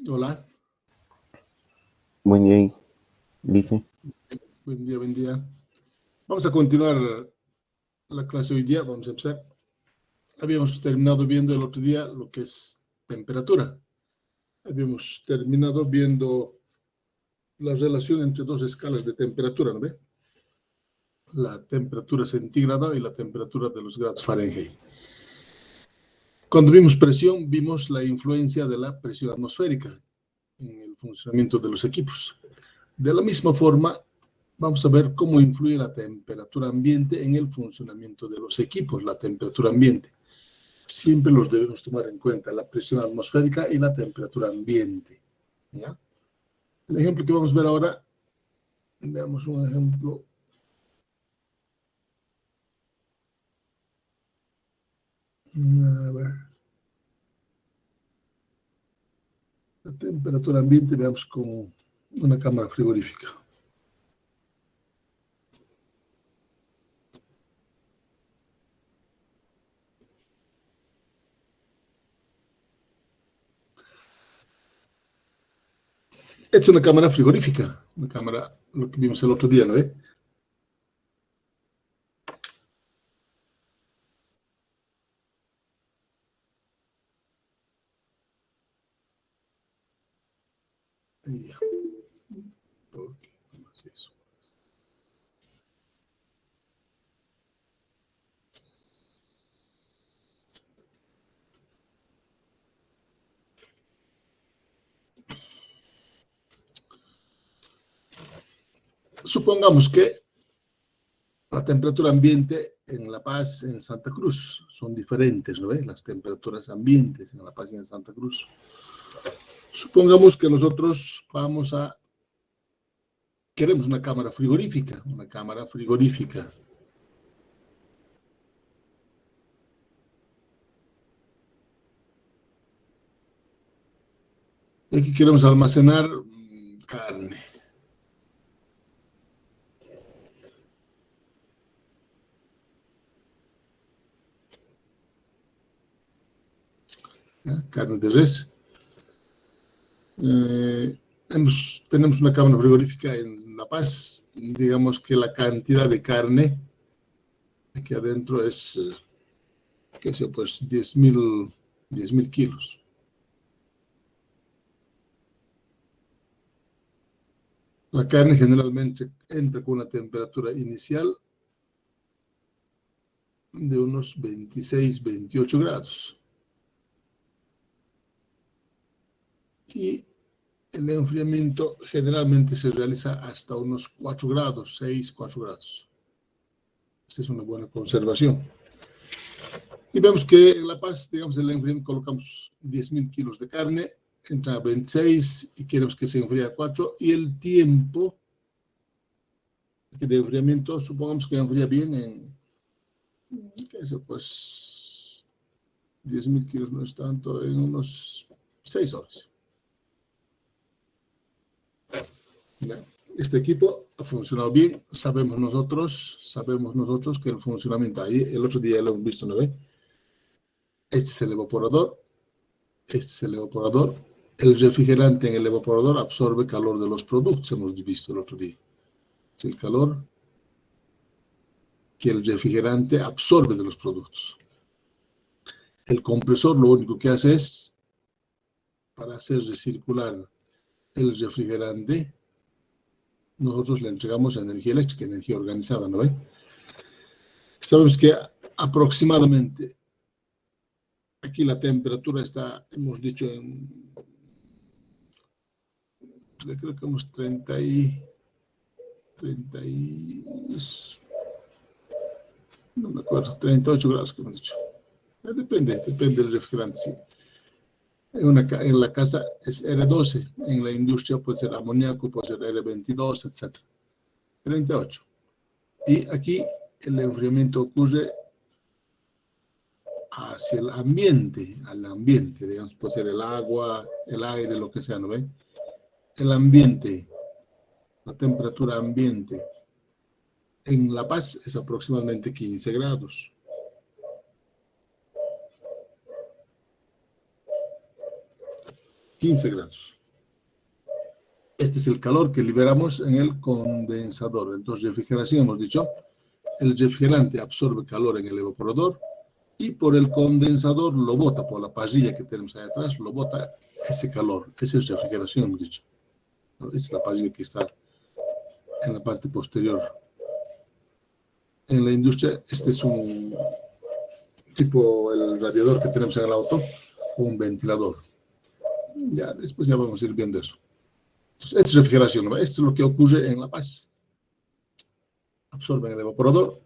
Hola, Buen día, dice. buen día, buen día. Vamos a continuar la clase hoy día, vamos a empezar. Habíamos terminado viendo el otro día lo que es temperatura. Habíamos terminado viendo la relación entre dos escalas de temperatura, ¿no ve? La temperatura centígrada y la temperatura de los grados Fahrenheit. Cuando vimos presión, vimos la influencia de la presión atmosférica en el funcionamiento de los equipos. De la misma forma, vamos a ver cómo influye la temperatura ambiente en el funcionamiento de los equipos, la temperatura ambiente. Siempre los debemos tomar en cuenta, la presión atmosférica y la temperatura ambiente. ¿Ya? El ejemplo que vamos a ver ahora, veamos un ejemplo. A ver. La temperatura ambiente, veamos como una cámara frigorífica. Esta es una cámara frigorífica, una cámara, lo que vimos el otro día, ¿no ve? Ya. ¿Por qué no hace eso? Supongamos que la temperatura ambiente en La Paz, en Santa Cruz, son diferentes, ¿no ve? Las temperaturas ambientes en La Paz y en Santa Cruz. Supongamos que nosotros queremos una cámara frigorífica, una cámara frigorífica. Y aquí queremos almacenar carne. ¿Ya? Carne de res. Tenemos una cámara frigorífica en La Paz. Digamos que la cantidad de carne aquí adentro es, qué sé, pues 10.000 kilos. La carne generalmente entra con una temperatura inicial de unos 26, 28 grados. Y el enfriamiento generalmente se realiza hasta unos 4 grados, 6, 4 grados. Esta es una buena conservación. Y vemos que en La Paz, digamos, el enfriamiento colocamos 10.000 kilos de carne, entra a 26 y queremos que se enfríe a 4. Y el tiempo de enfriamiento, supongamos que enfría bien en, qué sé, pues 10.000 kilos no es tanto, en unos 6 horas. ¿Ya? Este equipo ha funcionado bien, sabemos nosotros que el funcionamiento ahí, el otro día lo hemos visto, ¿no ve? Este es el evaporador, el refrigerante en el evaporador absorbe calor de los productos, hemos visto el otro día. Es el calor que el refrigerante absorbe de los productos. El compresor lo único que hace es, para hacer recircular el refrigerante, nosotros le entregamos energía eléctrica, energía organizada, ¿no ve? Sabemos que aproximadamente aquí la temperatura está, hemos dicho, creo que unos 30 no me acuerdo, 38 grados que hemos dicho. Depende del refrigerante, sí. En la casa es R12, en la industria puede ser amoníaco, puede ser R22, etc. 38. Y aquí el enfriamiento ocurre hacia el ambiente, al ambiente, digamos, puede ser el agua, el aire, lo que sea, ¿no ve? El ambiente, la temperatura ambiente en La Paz es aproximadamente 15 grados. 15 grados. Este es el calor que liberamos en el condensador. Entonces, refrigeración, hemos dicho, el refrigerante absorbe calor en el evaporador y por el condensador lo bota, por la parrilla que tenemos ahí atrás, lo bota ese calor. Esa es refrigeración, hemos dicho. ¿No? Es la parrilla que está en la parte posterior. En la industria, este es un tipo el radiador que tenemos en el auto, o un ventilador. Ya después ya vamos a ir viendo eso. Entonces, esta es refrigeración, ¿no? Esto es lo que ocurre en La Paz. Absorben el evaporador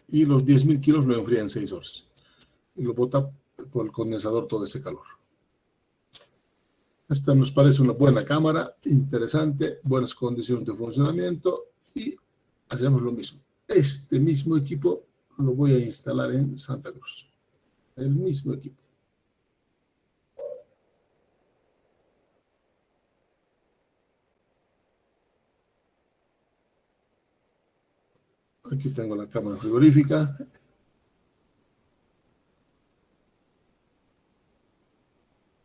y los 10.000 kilos lo enfrían en 6 horas. Y lo bota por el condensador todo ese calor. Esta nos parece una buena cámara, interesante, buenas condiciones de funcionamiento y hacemos lo mismo. Este mismo equipo lo voy a instalar en Santa Cruz. El mismo equipo. Aquí tengo la cámara frigorífica.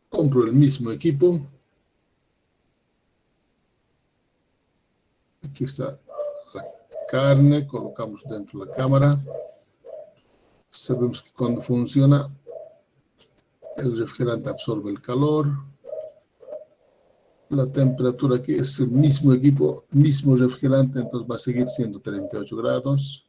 Compro el mismo equipo. Aquí está la carne, colocamos dentro de la cámara. Sabemos que cuando funciona, el refrigerante absorbe el calor. La temperatura aquí es el mismo equipo, mismo refrigerante, entonces va a seguir siendo 38 grados.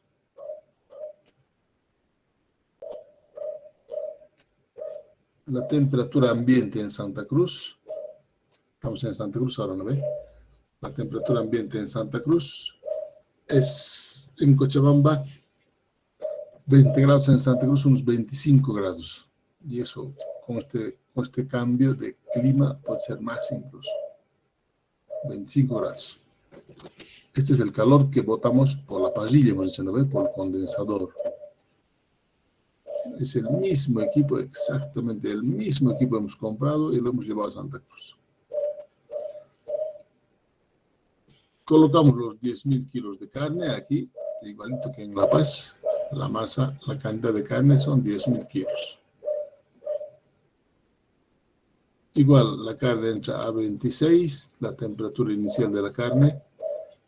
La temperatura ambiente en Santa Cruz, estamos en Santa Cruz ahora, ¿no ve? La temperatura ambiente en Santa Cruz es en Cochabamba 20 grados, en Santa Cruz unos 25 grados. Y eso, con este cambio de clima, puede ser más incluso. 25 grados. Este es el calor que botamos por la parrilla, hemos dicho, ¿no ve? Por el condensador. Es el mismo equipo, exactamente el mismo equipo hemos comprado y lo hemos llevado a Santa Cruz. Colocamos los 10.000 kilos de carne aquí, igualito que en La Paz. La masa, la cantidad de carne son 10.000 kilos. Igual, la carne entra a 26, la temperatura inicial de la carne,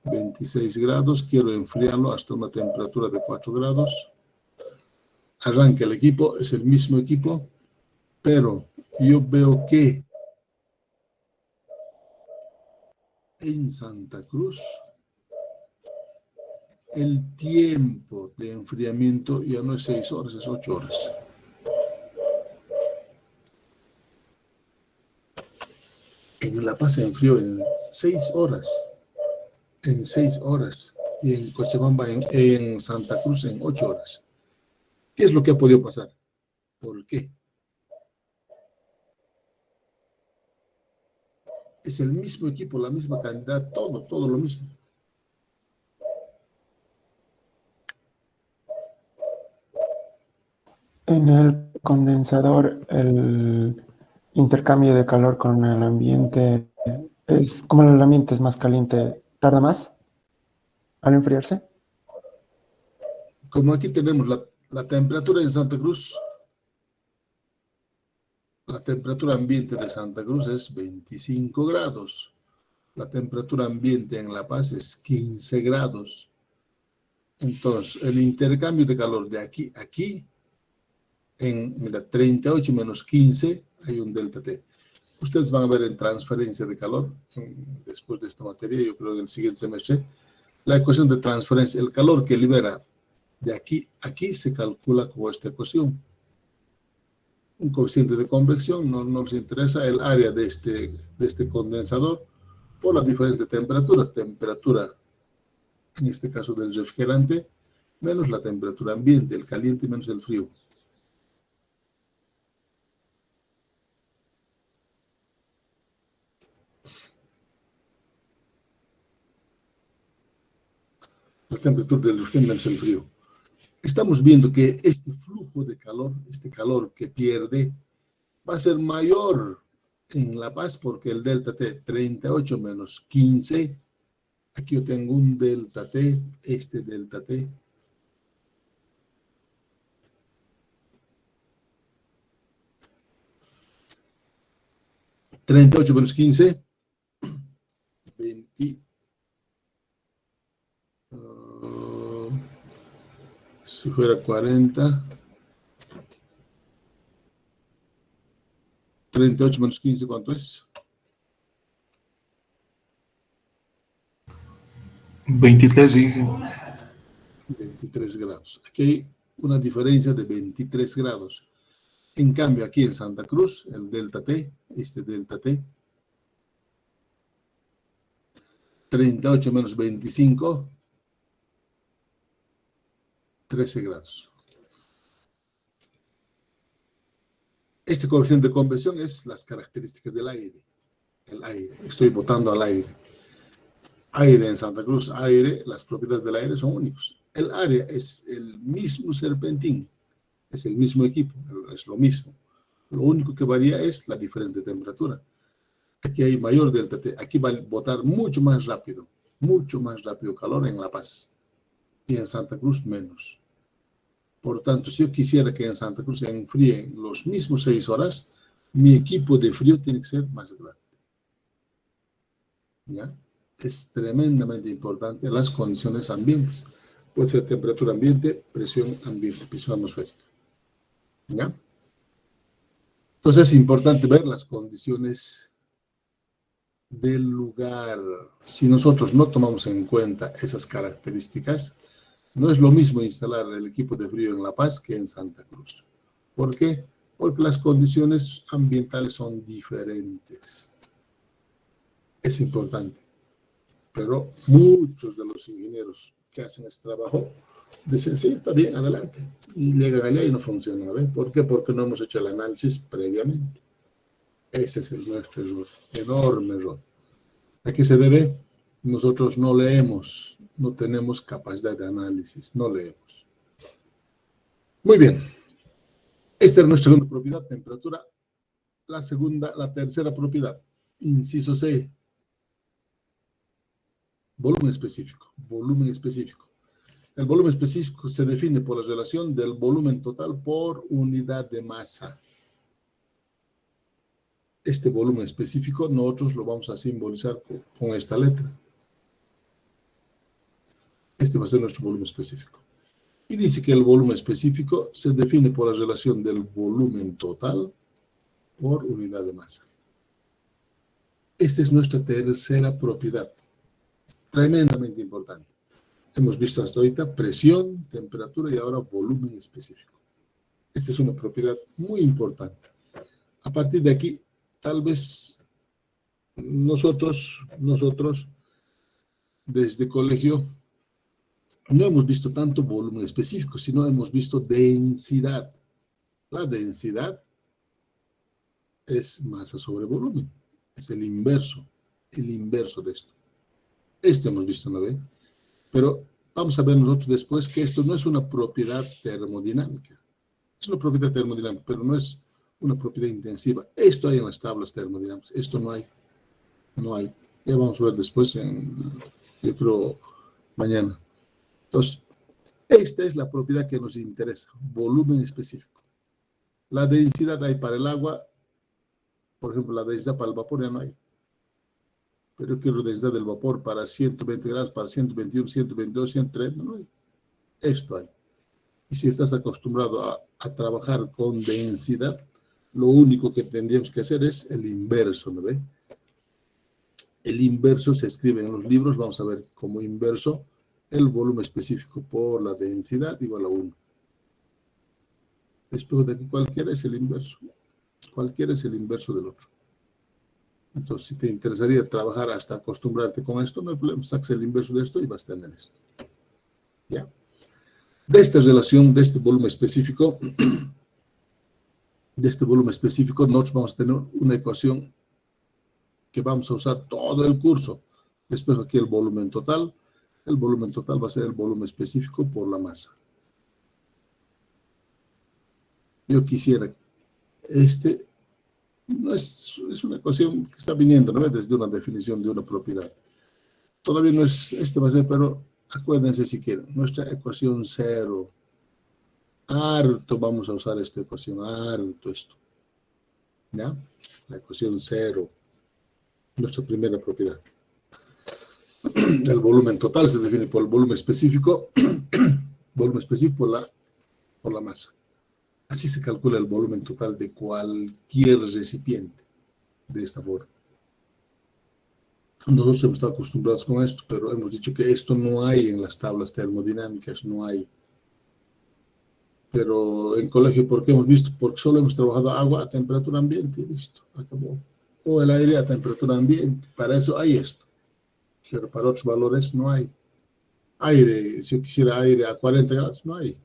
26 grados. Quiero enfriarlo hasta una temperatura de 4 grados. Arranca el equipo, es el mismo equipo, pero yo veo que en Santa Cruz el tiempo de enfriamiento ya no es 6 horas, es 8 horas. En La Paz se enfrió en 6 horas. En 6 horas. Y en Cochabamba, en Santa Cruz, en 8 horas. ¿Qué es lo que ha podido pasar? ¿Por qué? Es el mismo equipo, la misma cantidad, todo lo mismo. En el condensador, el intercambio de calor con el ambiente es como el ambiente es más caliente, ¿tarda más al enfriarse? Como aquí tenemos la temperatura en Santa Cruz, la temperatura ambiente de Santa Cruz es 25 grados. La temperatura ambiente en La Paz es 15 grados. Entonces, el intercambio de calor de aquí a aquí, mira, 38 menos 15, hay un delta T. Ustedes van a ver en transferencia de calor, después de esta materia, yo creo que en el siguiente semestre, la ecuación de transferencia, el calor que libera de aquí a aquí se calcula como esta ecuación. Un coeficiente de convección, no nos interesa el área de este condensador por la diferente temperatura. Temperatura, en este caso del refrigerante, menos la temperatura ambiente, el caliente menos el frío. La temperatura del refrigerante menos el frío. Estamos viendo que este flujo de calor, este calor que pierde, va a ser mayor en La Paz porque el delta T 38 menos 15, aquí yo tengo un delta T, este delta T, 38 menos 15, 20. Si fuera 40. 38 menos 15, ¿cuánto es? 23, dije. 23 grados. Aquí hay una diferencia de 23 grados. En cambio, aquí en Santa Cruz, el delta T, este delta T, 38 menos 25, 13 grados. Este coeficiente de convección es las características del aire. El aire. Estoy botando al aire. Aire en Santa Cruz, aire, las propiedades del aire son únicos. El área es el mismo serpentín, es el mismo equipo, es lo mismo. Lo único que varía es la diferencia de temperatura. Aquí hay mayor delta T, aquí va a botar mucho más rápido calor en La Paz. Y en Santa Cruz menos. Por tanto, si yo quisiera que en Santa Cruz se enfríe en los mismos 6 horas, mi equipo de frío tiene que ser más grande. ¿Ya? Es tremendamente importante las condiciones ambientes. Puede ser temperatura ambiente, presión atmosférica. ¿Ya? Entonces es importante ver las condiciones del lugar. Si nosotros no tomamos en cuenta esas características, no es lo mismo instalar el equipo de frío en La Paz que en Santa Cruz. ¿Por qué? Porque las condiciones ambientales son diferentes. Es importante. Pero muchos de los ingenieros que hacen este trabajo dicen, sí, está bien, adelante. Y llegan allá y no funciona. ¿Ven? ¿Por qué? Porque no hemos hecho el análisis previamente. Ese es nuestro error, enorme error. ¿A qué se debe? Nosotros no leemos, no tenemos capacidad de análisis, no leemos. Muy bien. Esta es nuestra segunda propiedad, temperatura. La tercera propiedad, inciso C. Volumen específico. Volumen específico. El volumen específico se define por la relación del volumen total por unidad de masa. Este volumen específico nosotros lo vamos a simbolizar con esta letra. Este va a ser nuestro volumen específico. Y dice que el volumen específico se define por la relación del volumen total por unidad de masa. Esta es nuestra tercera propiedad. Tremendamente importante. Hemos visto hasta ahorita presión, temperatura y ahora volumen específico. Esta es una propiedad muy importante. A partir de aquí, tal vez nosotros desde colegio no hemos visto tanto volumen específico, sino hemos visto densidad. La densidad es masa sobre volumen. Es el inverso de esto. Esto hemos visto una vez. Pero vamos a ver nosotros después que esto no es una propiedad termodinámica. Es una propiedad termodinámica, pero no es una propiedad intensiva. Esto hay en las tablas termodinámicas. Esto no hay. No hay. Ya vamos a ver después, yo creo, mañana. Entonces, esta es la propiedad que nos interesa. Volumen específico. La densidad hay para el agua. Por ejemplo, la densidad para el vapor ya no hay. Pero yo quiero densidad del vapor para 120 grados, para 121, 122, 130, no hay. Esto hay. Y si estás acostumbrado a trabajar con densidad, lo único que tendríamos que hacer es el inverso, ¿no ve? El inverso se escribe en los libros, vamos a ver como inverso el volumen específico por la densidad igual a 1. Después de aquí cualquiera es el inverso. Cualquiera es el inverso del otro. Entonces, si te interesaría trabajar hasta acostumbrarte con esto, no hay problema, sacas el inverso de esto y vas a tener esto. ¿Ya? De esta relación, de este volumen específico, nosotros vamos a tener una ecuación que vamos a usar todo el curso. Después aquí el volumen total va a ser el volumen específico por la masa. Yo quisiera, no es una ecuación que está viniendo, ¿no? Desde una definición de una propiedad. Todavía no es, va a ser, pero acuérdense si quieren, nuestra ecuación 0. Harto vamos a usar esta ecuación, harto esto. ¿Ya? La ecuación 0, nuestra primera propiedad. El volumen total se define por el volumen específico, por la masa. Así se calcula el volumen total de cualquier recipiente, de esta forma. Nosotros hemos estado acostumbrados con esto, pero hemos dicho que esto no hay en las tablas termodinámicas, no hay. Pero en colegio, ¿por qué hemos visto? Porque solo hemos trabajado agua a temperatura ambiente y listo, acabó. O el aire a temperatura ambiente, para eso hay esto. Pero para otros valores no hay. Aire, si yo quisiera aire a 40 grados, no hay.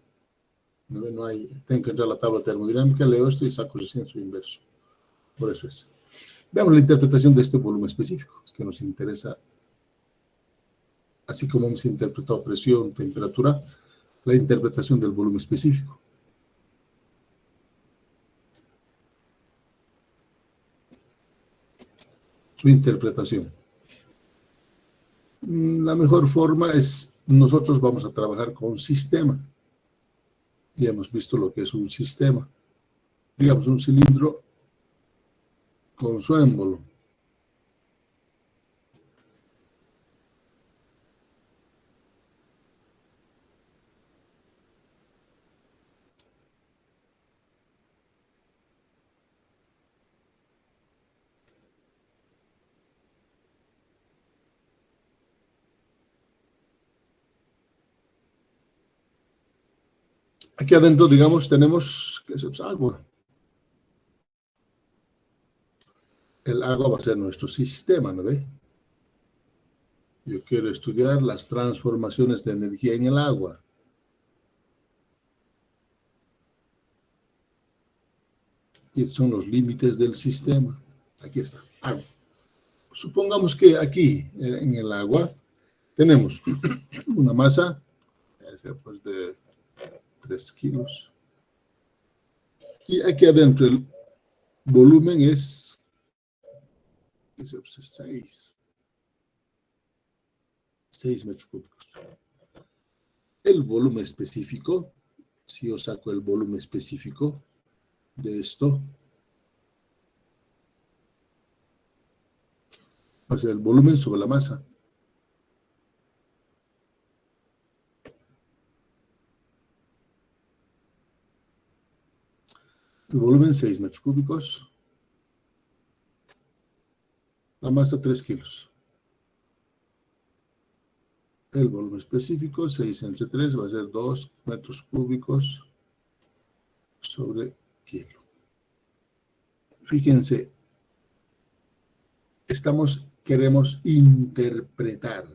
No hay. Tengo que entrar a la tabla termodinámica, leo esto y saco recién su inverso. Por eso es. Veamos la interpretación de este volumen específico, que nos interesa. Así como hemos interpretado presión, temperatura, la interpretación del volumen específico. Su interpretación. La mejor forma es, nosotros vamos a trabajar con un sistema. Y hemos visto lo que es un sistema. Digamos, un cilindro con su émbolo. Aquí adentro, digamos, tenemos que es agua. El agua va a ser nuestro sistema, ¿no ve? Yo quiero estudiar las transformaciones de energía en el agua. Y son los límites del sistema. Aquí está, agua. Supongamos que aquí, en el agua, tenemos una masa, pues de 3 kilos. Y aquí adentro el volumen es 6 metros cúbicos. El volumen específico, si yo saco el volumen específico de esto, va a ser el volumen sobre la masa. El volumen 6 metros cúbicos. La masa 3 kilos. El volumen específico, 6 entre 3, va a ser 2 metros cúbicos sobre kilo. Fíjense, queremos interpretar.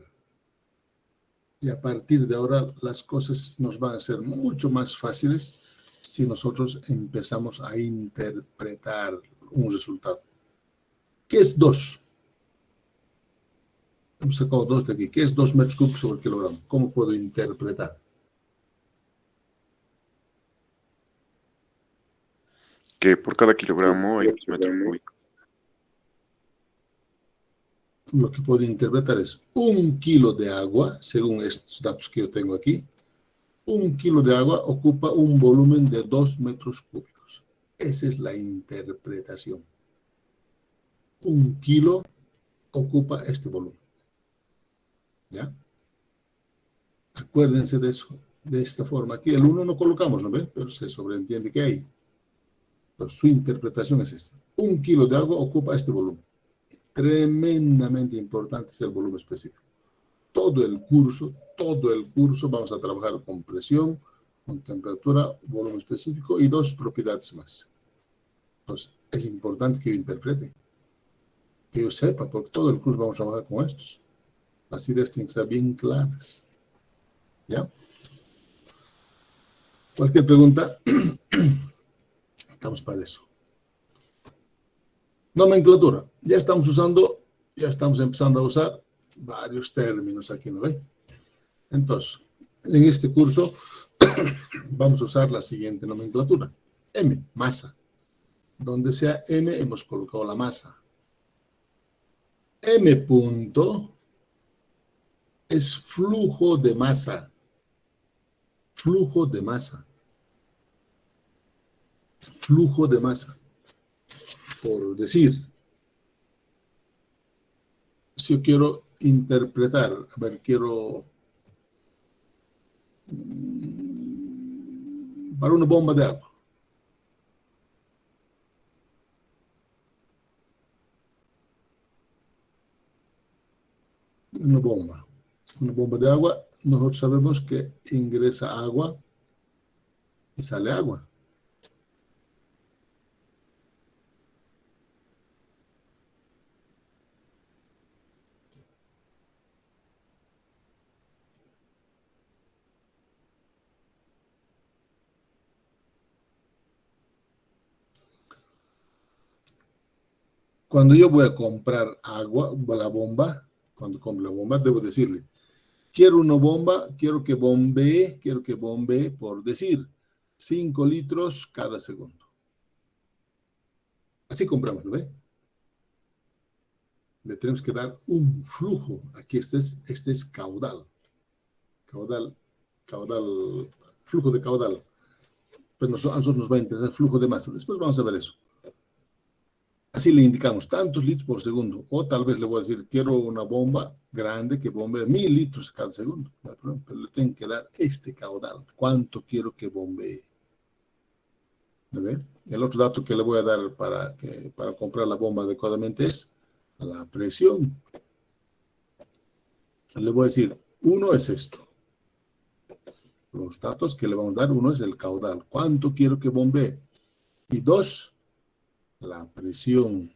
Y a partir de ahora las cosas nos van a ser mucho más fáciles si nosotros empezamos a interpretar un resultado. ¿Qué es 2? Hemos sacado 2 de aquí. ¿Qué es 2 metros cúbicos sobre kilogramo? ¿Cómo puedo interpretar? Que por cada kilogramo hay 2 metros cúbicos. Lo que puedo interpretar es 1 kilo de agua, según estos datos que yo tengo aquí. 1 kilo de agua ocupa un volumen de 2 metros cúbicos. Esa es la interpretación. 1 kilo ocupa este volumen. ¿Ya? Acuérdense de eso, de esta forma. Aquí el 1 no colocamos, ¿no ve? Pero se sobreentiende que hay. Entonces, su interpretación es esta. 1 kilo de agua ocupa este volumen. Tremendamente importante es el volumen específico. Todo el curso vamos a trabajar con presión, con temperatura, volumen específico y 2 propiedades más. Entonces, es importante que yo interprete, que yo sepa, porque todo el curso vamos a trabajar con estos. Las ideas tienen que estar bien claras. ¿Ya? Cualquier pregunta, estamos para eso. Nomenclatura. Ya estamos empezando a usar varios términos aquí, ¿no ve? Entonces, en este curso vamos a usar la siguiente nomenclatura. M, masa. Donde sea M, hemos colocado la masa. M punto es flujo de masa. Flujo de masa. Flujo de masa. por decir. Si yo quiero interpretar, a ver, quiero para una bomba de agua. Una bomba de agua, nosotros sabemos que ingresa agua y sale agua. Cuando yo voy a comprar agua, la bomba, cuando compro la bomba, debo decirle, quiero una bomba, quiero que bombee, por decir, 5 litros cada segundo. Así compramos, ¿no ve? Le tenemos que dar un flujo. Aquí este es caudal. Flujo de caudal. Pero a nosotros nos va a interesar el flujo de masa. Después vamos a ver eso. Así le indicamos tantos litros por segundo. O tal vez le voy a decir, quiero una bomba grande que bombee 1000 litros cada segundo. No hay problema, pero le tengo que dar este caudal. ¿Cuánto quiero que bombee? ¿Me ve? El otro dato que le voy a dar para comprar la bomba adecuadamente es la presión. Le voy a decir, uno es esto. Los datos que le vamos a dar, uno es el caudal. ¿Cuánto quiero que bombee? Y 2, la presión.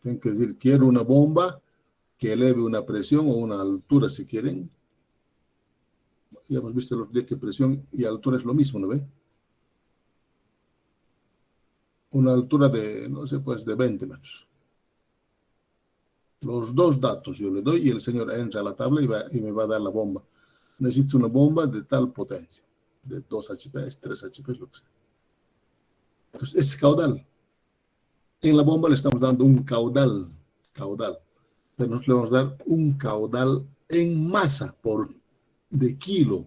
Tengo que decir, quiero una bomba que eleve una presión o una altura, si quieren. Ya hemos visto los días que presión y altura es lo mismo, ¿no ve? Una altura de, no sé, pues de 20 metros. Los dos datos yo le doy y el señor entra a la tabla y me va a dar la bomba. Necesito una bomba de tal potencia, de 2 HP, 3 HP, lo que sea. Entonces, es caudal. En la bomba le estamos dando un caudal, pero nosotros le vamos a dar un caudal en masa de kilo.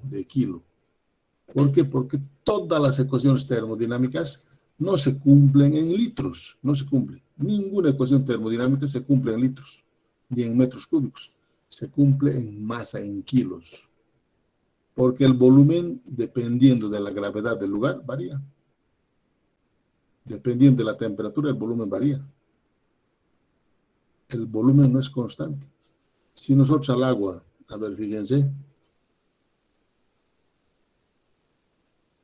¿Por qué? Porque todas las ecuaciones termodinámicas no se cumplen en litros, no se cumple. Ninguna ecuación termodinámica se cumple en litros, ni en metros cúbicos. Se cumple en masa, en kilos. Porque el volumen, dependiendo de la gravedad del lugar, varía. Dependiendo de la temperatura, el volumen varía. El volumen no es constante. Si nosotros al agua, a ver, fíjense,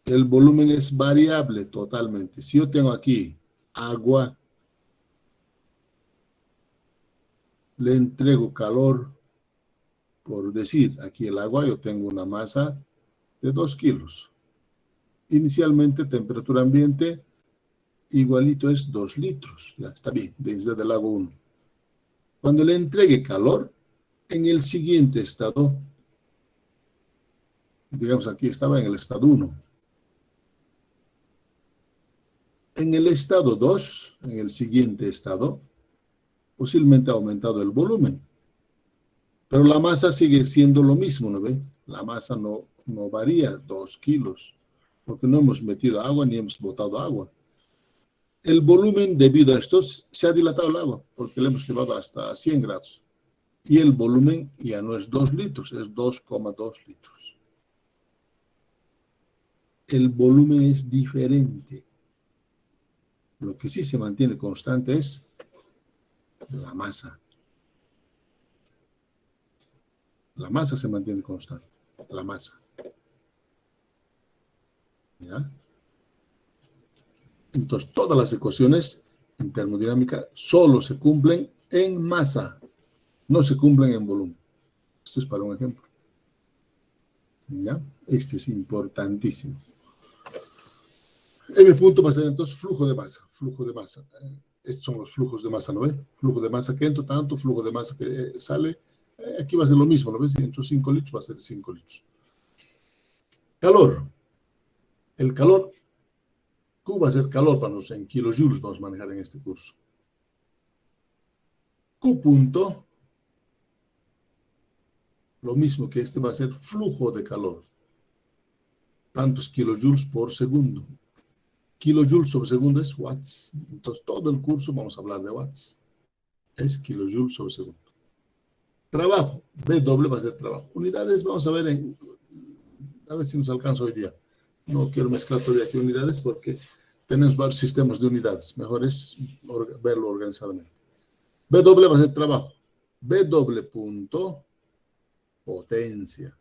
el volumen es variable totalmente. Si yo tengo aquí agua, le entrego calor, por decir, aquí el agua yo tengo una masa de 2 kilos. Inicialmente, temperatura ambiente, igualito es 2 litros. Ya está bien, densidad del agua 1. Cuando le entregue calor, en el siguiente estado, digamos aquí estaba en el estado 1. En el estado 2, en el siguiente estado, posiblemente ha aumentado el volumen. Pero la masa sigue siendo lo mismo, ¿no ve? La masa no varía 2 kilos, porque no hemos metido agua ni hemos botado agua. El volumen, debido a esto, se ha dilatado el agua, porque le hemos llevado hasta 100 grados. Y el volumen ya no es 2 litros, es 2,2 litros. El volumen es diferente. Lo que sí se mantiene constante es la masa. La masa se mantiene constante. La masa. ¿Ya? Entonces, todas las ecuaciones en termodinámica solo se cumplen en masa. No se cumplen en volumen. Esto es para un ejemplo. ¿Ya? Este es importantísimo. M punto va a ser entonces flujo de masa. Flujo de masa. Estos son los flujos de masa, ¿no ve? Flujo de masa que entra, tanto flujo de masa que sale. Aquí va a ser lo mismo, ¿no ves? Si entro 5 litros, va a ser 5 litros. Calor. El calor, Q va a ser calor para nosotros, en kilojoules vamos a manejar en este curso. Q punto, lo mismo que este va a ser flujo de calor. Tantos kilojoules por segundo. Kilojoules sobre segundo es watts. Entonces, todo el curso vamos a hablar de watts. Es kilojoules sobre segundo. Trabajo. W va a ser trabajo. Unidades, vamos a ver, a ver si nos alcanza hoy día. No quiero mezclar todavía aquí unidades porque tenemos varios sistemas de unidades. Mejor es verlo organizadamente. W va a ser trabajo. W punto potencia.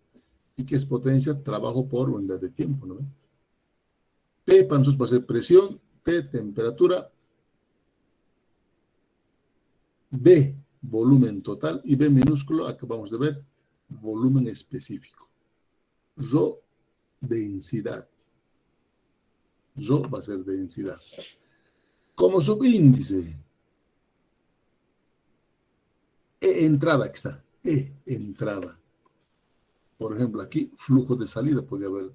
¿Y qué es potencia? Trabajo por unidad de tiempo, ¿no? P para nosotros va a ser presión, T temperatura, B volumen total y B minúsculo, acabamos de ver, volumen específico. Rho, densidad. Rho va a ser densidad. Como subíndice, E entrada, aquí está, E entrada. Por ejemplo, aquí, flujo de salida, podría haber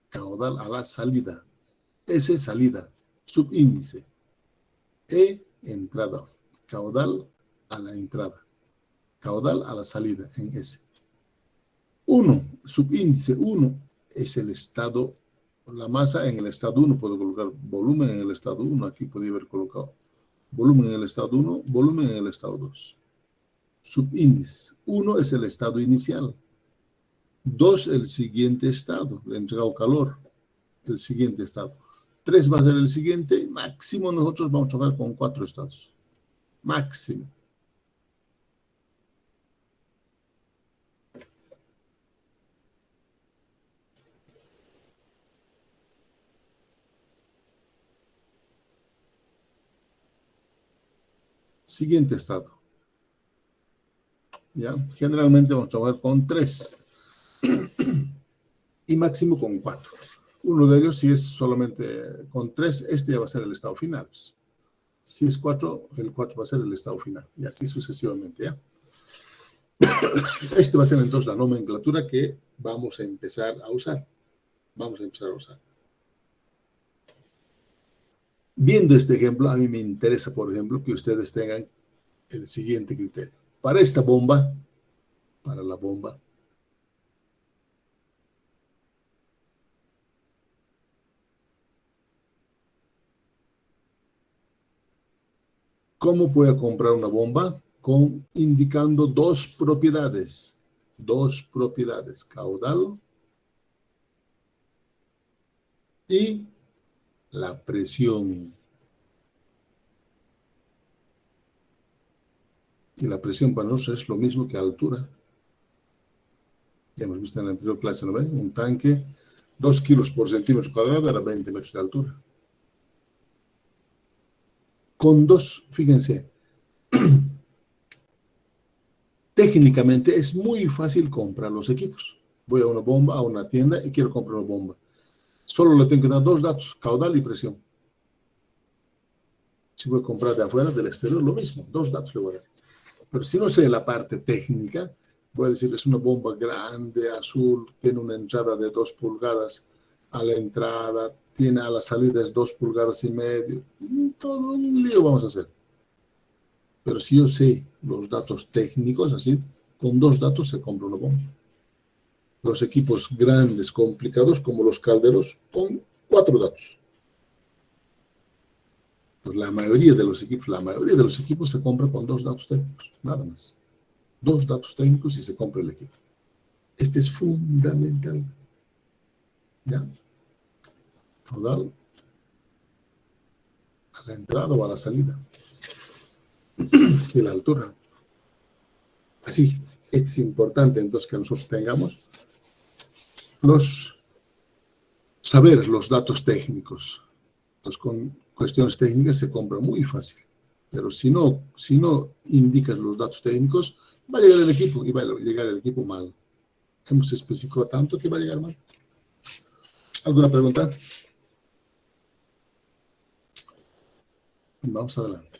caudal a la salida. S salida, subíndice. E entrada, caudal a la entrada. Caudal a la salida en S. 1, subíndice 1 es el estado, la masa en el estado 1, puedo colocar volumen en el estado 1, aquí podría haber colocado volumen en el estado 1, volumen en el estado 2. Subíndice 1 es el estado inicial, 2 el siguiente estado, le he entregado calor, el siguiente estado. 3 va a ser el siguiente, máximo nosotros vamos a trabajar con 4 estados, máximo. Siguiente estado. ¿Ya? Generalmente vamos a trabajar con 3 y máximo con 4. Uno de ellos, si es solamente con 3, este ya va a ser el estado final. Si es 4, el 4 va a ser el estado final. Y así sucesivamente, ¿ya? Este va a ser entonces la nomenclatura que vamos a empezar a usar. Vamos a empezar a usar. Viendo este ejemplo, a mí me interesa, por ejemplo, que ustedes tengan el siguiente criterio. Para esta bomba, para la bomba, ¿cómo voy a comprar una bomba? Indicando dos propiedades, caudal y la presión. Y la presión para nosotros es lo mismo que altura. Ya hemos visto en la anterior clase, ¿no ven? Un tanque, 2 kilos por centímetro cuadrado era 20 metros de altura. Con dos, fíjense, técnicamente es muy fácil comprar los equipos. Voy a una bomba, a una tienda y quiero comprar una bomba. Solo le tengo que dar dos datos, caudal y presión. Si voy a comprar de afuera, del exterior, lo mismo, dos datos le voy a dar. Pero si no sé la parte técnica, voy a decir, es una bomba grande, azul, tiene una entrada de 2 pulgadas a la entrada, tiene a la salida es 2 pulgadas y medio. Todo un lío vamos a hacer. Pero si yo sé los datos técnicos, así, con dos datos se compra una bomba. Los equipos grandes, complicados, como los calderos, con 4 datos. Pues la mayoría de los equipos se compra con 2 datos técnicos, nada más. 2 datos técnicos y se compra el equipo. Este es fundamental. ¿Ya? Caudal a la entrada o a la salida. Y la altura. Así, este es importante entonces que nosotros tengamos saber los datos técnicos. Entonces, con cuestiones técnicas se compra muy fácil. Pero si no indicas los datos técnicos, va a llegar el equipo y va a llegar el equipo mal. Hemos especificado tanto que va a llegar mal. ¿Alguna pregunta? Vamos adelante.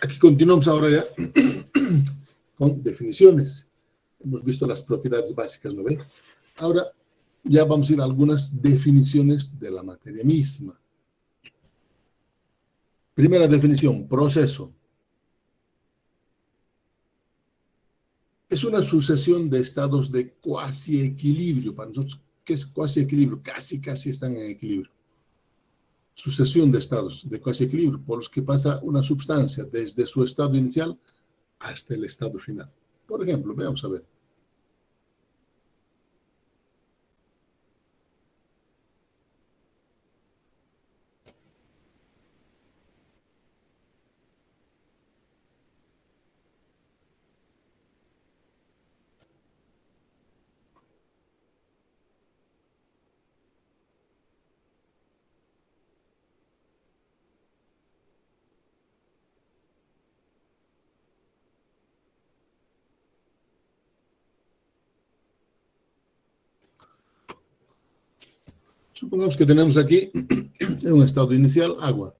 Aquí continuamos ahora ya con definiciones. Hemos visto las propiedades básicas, ¿no ve? Ahora ya vamos a ir a algunas definiciones de la materia misma. Primera definición, proceso. Es una sucesión de estados de cuasi equilibrio. Para nosotros, ¿qué es cuasi equilibrio? Casi están en equilibrio. Sucesión de estados de cuasi equilibrio por los que pasa una sustancia desde su estado inicial hasta el estado final. Por ejemplo, veamos a ver. Supongamos que tenemos aquí en un estado inicial agua.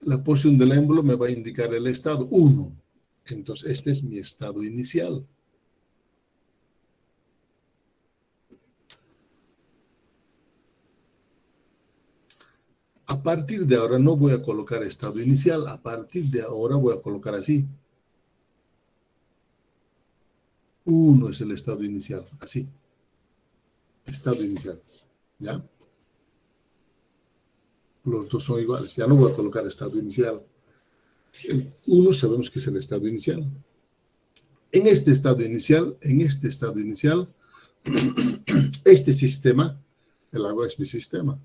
La porción del émbolo me va a indicar el estado 1. Entonces, este es mi estado inicial. A partir de ahora no voy a colocar estado inicial. A partir de ahora voy a colocar así. 1 es el estado inicial. Así. Estado inicial. ¿Ya? Los dos son iguales. Ya no voy a colocar estado inicial. El 1 sabemos que es el estado inicial. En este estado inicial, este sistema, el agua es mi sistema.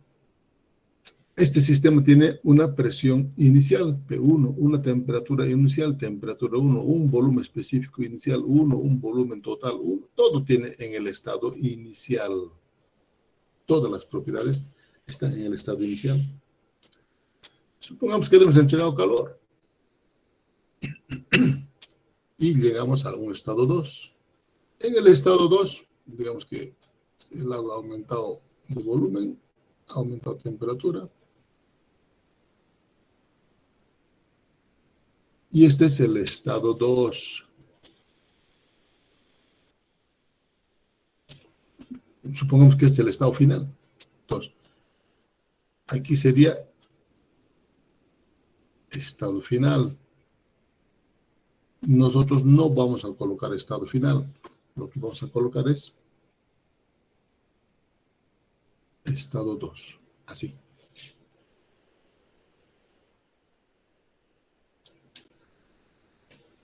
Este sistema tiene una presión inicial, P1, una temperatura inicial, temperatura 1, un volumen específico inicial 1, un volumen total 1. Todo tiene en el estado inicial. Todas las propiedades están en el estado inicial. Supongamos que hemos entregado calor. Y llegamos a un estado 2. En el estado 2, digamos que el agua ha aumentado de volumen, ha aumentado temperatura. Y este es el estado 2. Supongamos que este es el estado final. Entonces, aquí sería estado final. Nosotros no vamos a colocar estado final. Lo que vamos a colocar es estado 2. Así.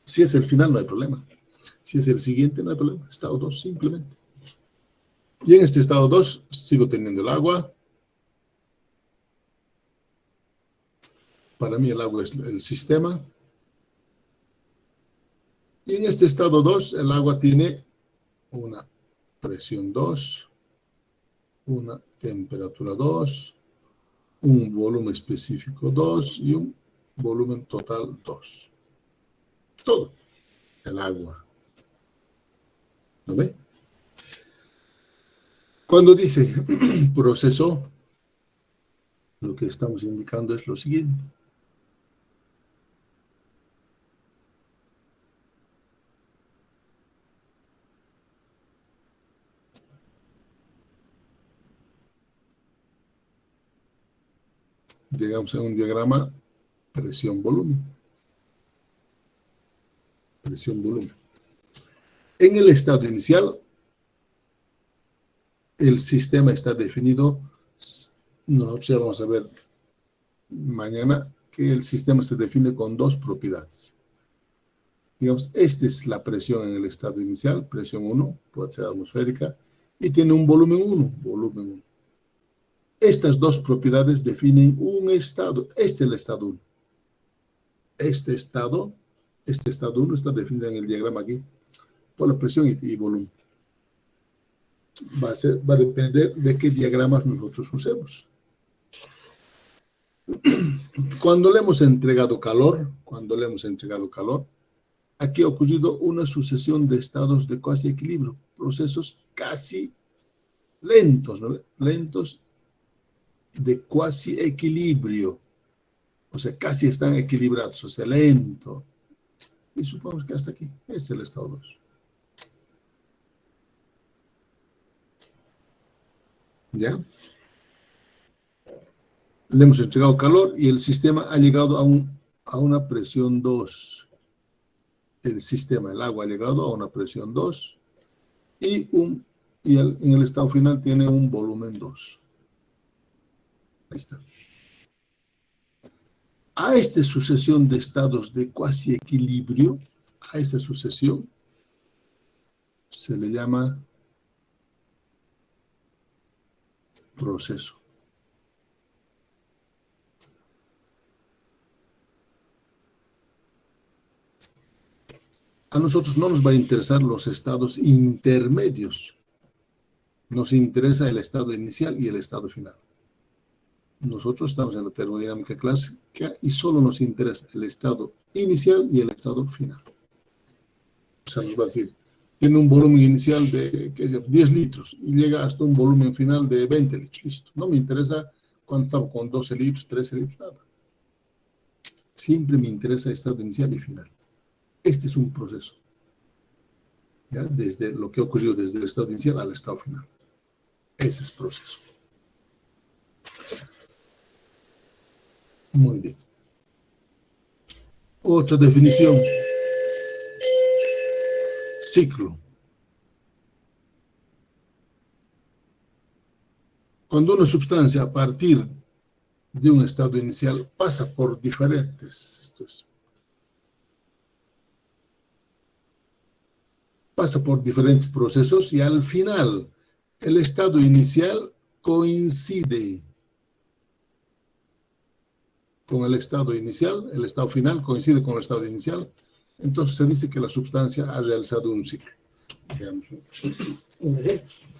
Si es el final, no hay problema. Si es el siguiente, no hay problema. Estado 2, simplemente. Y en este estado 2 sigo teniendo el agua. Para mí el agua es el sistema. Y en este estado 2 el agua tiene una presión 2, una temperatura 2, un volumen específico 2 y un volumen total 2. Todo el agua. ¿Lo ve? Cuando dice proceso, lo que estamos indicando es lo siguiente. Llegamos a un diagrama presión-volumen. Presión-volumen. En el estado inicial, el sistema está definido. Nosotros ya vamos a ver mañana que el sistema se define con dos propiedades. Digamos, esta es la presión en el estado inicial, presión 1, puede ser atmosférica, y tiene un volumen 1, volumen 1. Estas dos propiedades definen un estado. Este es el estado 1. Este estado 1 está definido en el diagrama aquí por la presión y volumen. Va a depender de qué diagramas nosotros usemos. Cuando le hemos entregado calor, aquí ha ocurrido una sucesión de estados de cuasi equilibrio, procesos casi lentos, ¿no? Lentos de cuasi equilibrio, o sea, casi están equilibrados, o sea, lento. Y supongamos que hasta aquí es el estado 2. ¿Ya? Le hemos entregado calor y el sistema ha llegado a una presión 2. El sistema, el agua ha llegado a una presión 2 y, en el estado final tiene un volumen 2. Ahí está. A esta sucesión de estados de cuasi equilibrio, a esta sucesión se le llama proceso. A nosotros no nos va a interesar los estados intermedios. Nos interesa el estado inicial y el estado final. Nosotros estamos en la termodinámica clásica y solo nos interesa el estado inicial y el estado final. O sea, nos va a decir, tiene un volumen inicial de 10 litros y llega hasta un volumen final de 20 litros. Listo. No me interesa cuando estaba con 12 litros, 13 litros, nada. Siempre me interesa el estado inicial y final. Este es un proceso. ¿Ya? Desde lo que ha ocurrido desde el estado inicial al estado final. Ese es el proceso. Muy bien. Otra definición. Ciclo. Cuando una sustancia a partir de un estado inicial pasa por diferentes procesos y al final el estado inicial coincide con el estado inicial, el estado final coincide con el estado inicial, entonces se dice que la sustancia ha realizado un ciclo. Veamos un ejemplo.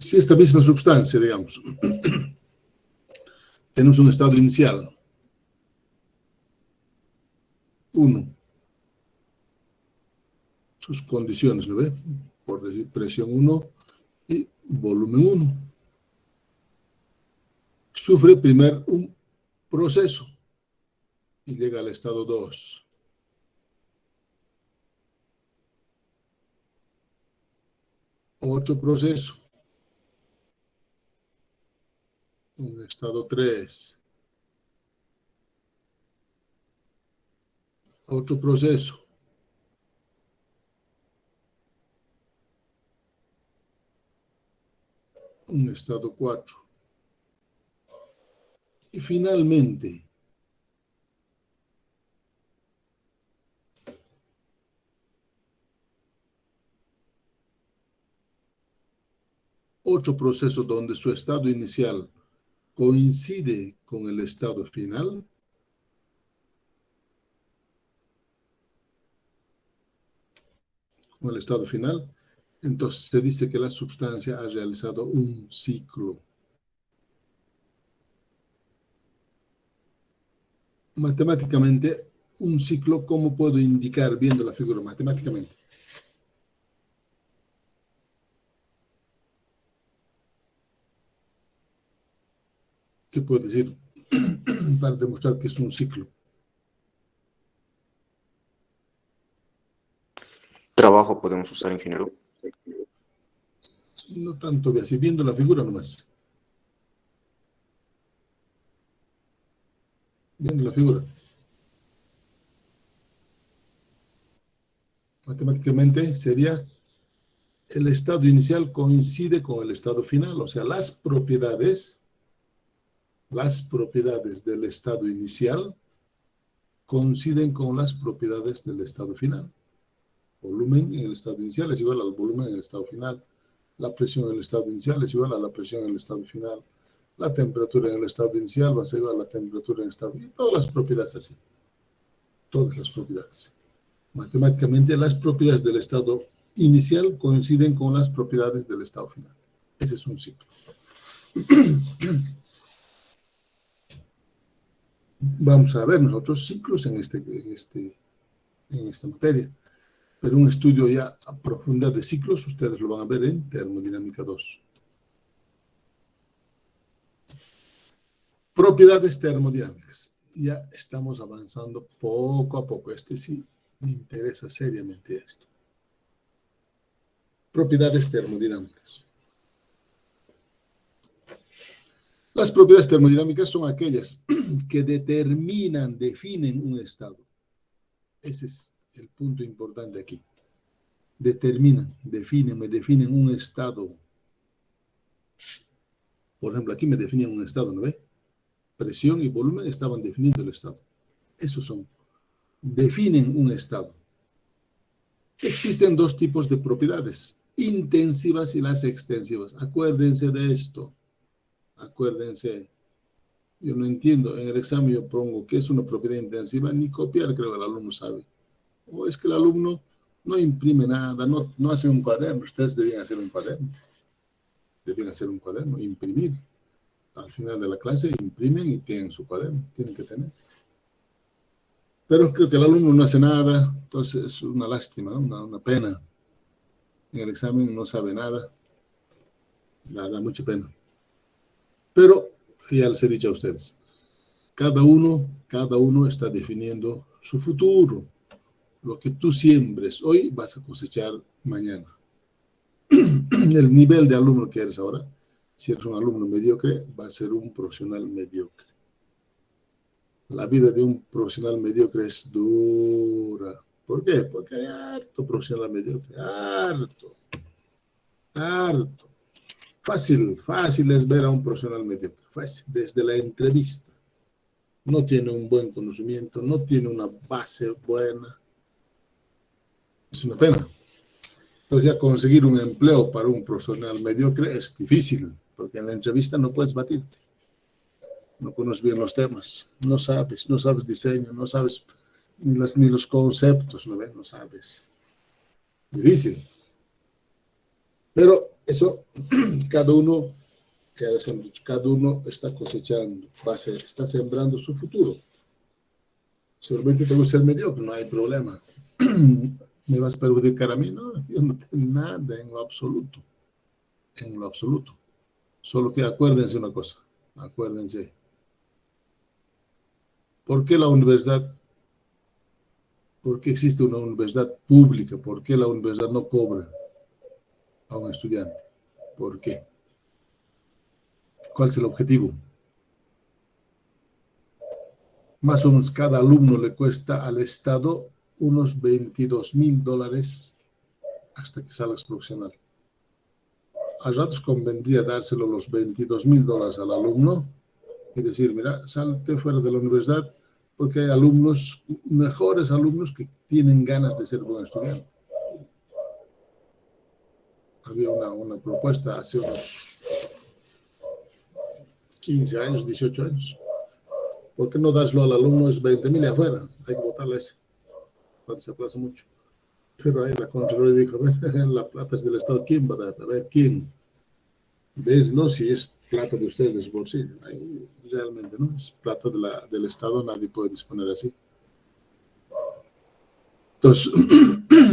Si esta misma sustancia, digamos, Tenemos un estado inicial. 1. Sus condiciones, ¿lo ve? Por decir presión 1 y volumen 1. Sufre primero un proceso y llega al estado 2. Otro proceso. Un estado 3. Otro proceso. Un estado 4. Y finalmente, otro proceso donde su estado inicial coincide con el estado final. Con el estado final. Entonces se dice que la sustancia ha realizado un ciclo. Matemáticamente, un ciclo, ¿cómo puedo indicar viendo la figura matemáticamente? ¿Qué puedo decir para demostrar que es un ciclo? Trabajo podemos usar, ingeniero. No tanto así, viendo la figura nomás. Viendo la figura. Matemáticamente sería el estado inicial coincide con el estado final, o sea, las propiedades del estado inicial coinciden con las propiedades del estado final. Volumen en el estado inicial es igual al volumen en el estado final. La presión en el estado inicial es igual a la presión en el estado final. La temperatura en el estado inicial va a ser igual a la temperatura en el estado final. Todas las propiedades así. Todas las propiedades. Matemáticamente, las propiedades del estado inicial coinciden con las propiedades del estado final. Ese es un ciclo. Vamos a ver nosotros ciclos en esta materia. Pero un estudio ya a profundidad de ciclos, ustedes lo van a ver en termodinámica 2. Propiedades termodinámicas. Ya estamos avanzando poco a poco. Sí me interesa seriamente esto. Propiedades termodinámicas. Las propiedades termodinámicas son aquellas que definen un estado. Ese es el punto importante aquí. Definen un estado. Por ejemplo, aquí me definen un estado, ¿no ve? Presión y volumen estaban definiendo el estado. Esos son. Definen un estado. Existen dos tipos de propiedades, intensivas y las extensivas. Acuérdense de esto. Acuérdense. Yo no entiendo. En el examen yo pongo qué es una propiedad intensiva. Ni copiar creo que el alumno sabe. O es que el alumno no imprime nada, no hace un cuaderno. Ustedes debían hacer un cuaderno. Deben hacer un cuaderno, imprimir. Al final de la clase imprimen y tienen su cuaderno. Tienen que tener. Pero creo que el alumno no hace nada. Entonces es una lástima, ¿no? una pena. En el examen no sabe nada. Da mucha pena. Pero ya les he dicho a ustedes. Cada uno está definiendo su futuro. Lo que tú siembres hoy vas a cosechar mañana. El nivel de alumno que eres ahora, si eres un alumno mediocre, va a ser un profesional mediocre. La vida de un profesional mediocre es dura. ¿Por qué? Porque hay harto profesional mediocre. Harto. Fácil es ver a un profesional mediocre. Fácil, desde la entrevista. No tiene un buen conocimiento, no tiene una base buena. Es una pena. Entonces ya conseguir un empleo para un profesional mediocre es difícil, porque en la entrevista no puedes batirte. No conoces bien los temas, no sabes diseño, no sabes ni los conceptos, no sabes. Difícil. Pero eso, cada uno Ya les hemos dicho, cada uno está cosechando, está sembrando su futuro. Seguramente tengo que ser mediocre, no hay problema. ¿Me vas a perjudicar a mí? No, yo no tengo nada en lo absoluto. En lo absoluto. Solo que acuérdense una cosa, acuérdense. ¿Por qué la universidad? ¿Por qué existe una universidad pública? ¿Por qué la universidad no cobra a un estudiante? ¿Por qué? ¿Cuál es el objetivo? Más o menos cada alumno le cuesta al Estado unos $22,000 hasta que salgas profesional. A ratos convendría dárselo los $22,000 al alumno y decir, mira, salte fuera de la universidad porque hay alumnos, mejores alumnos que tienen ganas de ser buen estudiante. Había una propuesta hace unos 15 años, 18 años. ¿Por qué no dárselo al alumno? Es 20,000 afuera, hay que votarle ese, cuando se aplaza mucho. Pero ahí la Contraloría dijo, a ver, la plata es del Estado, ¿quién va a dar? A ver, ¿quién? No, si es plata de ustedes, de su bolsillo. Ahí realmente no, es plata del Estado, nadie puede disponer así. Entonces,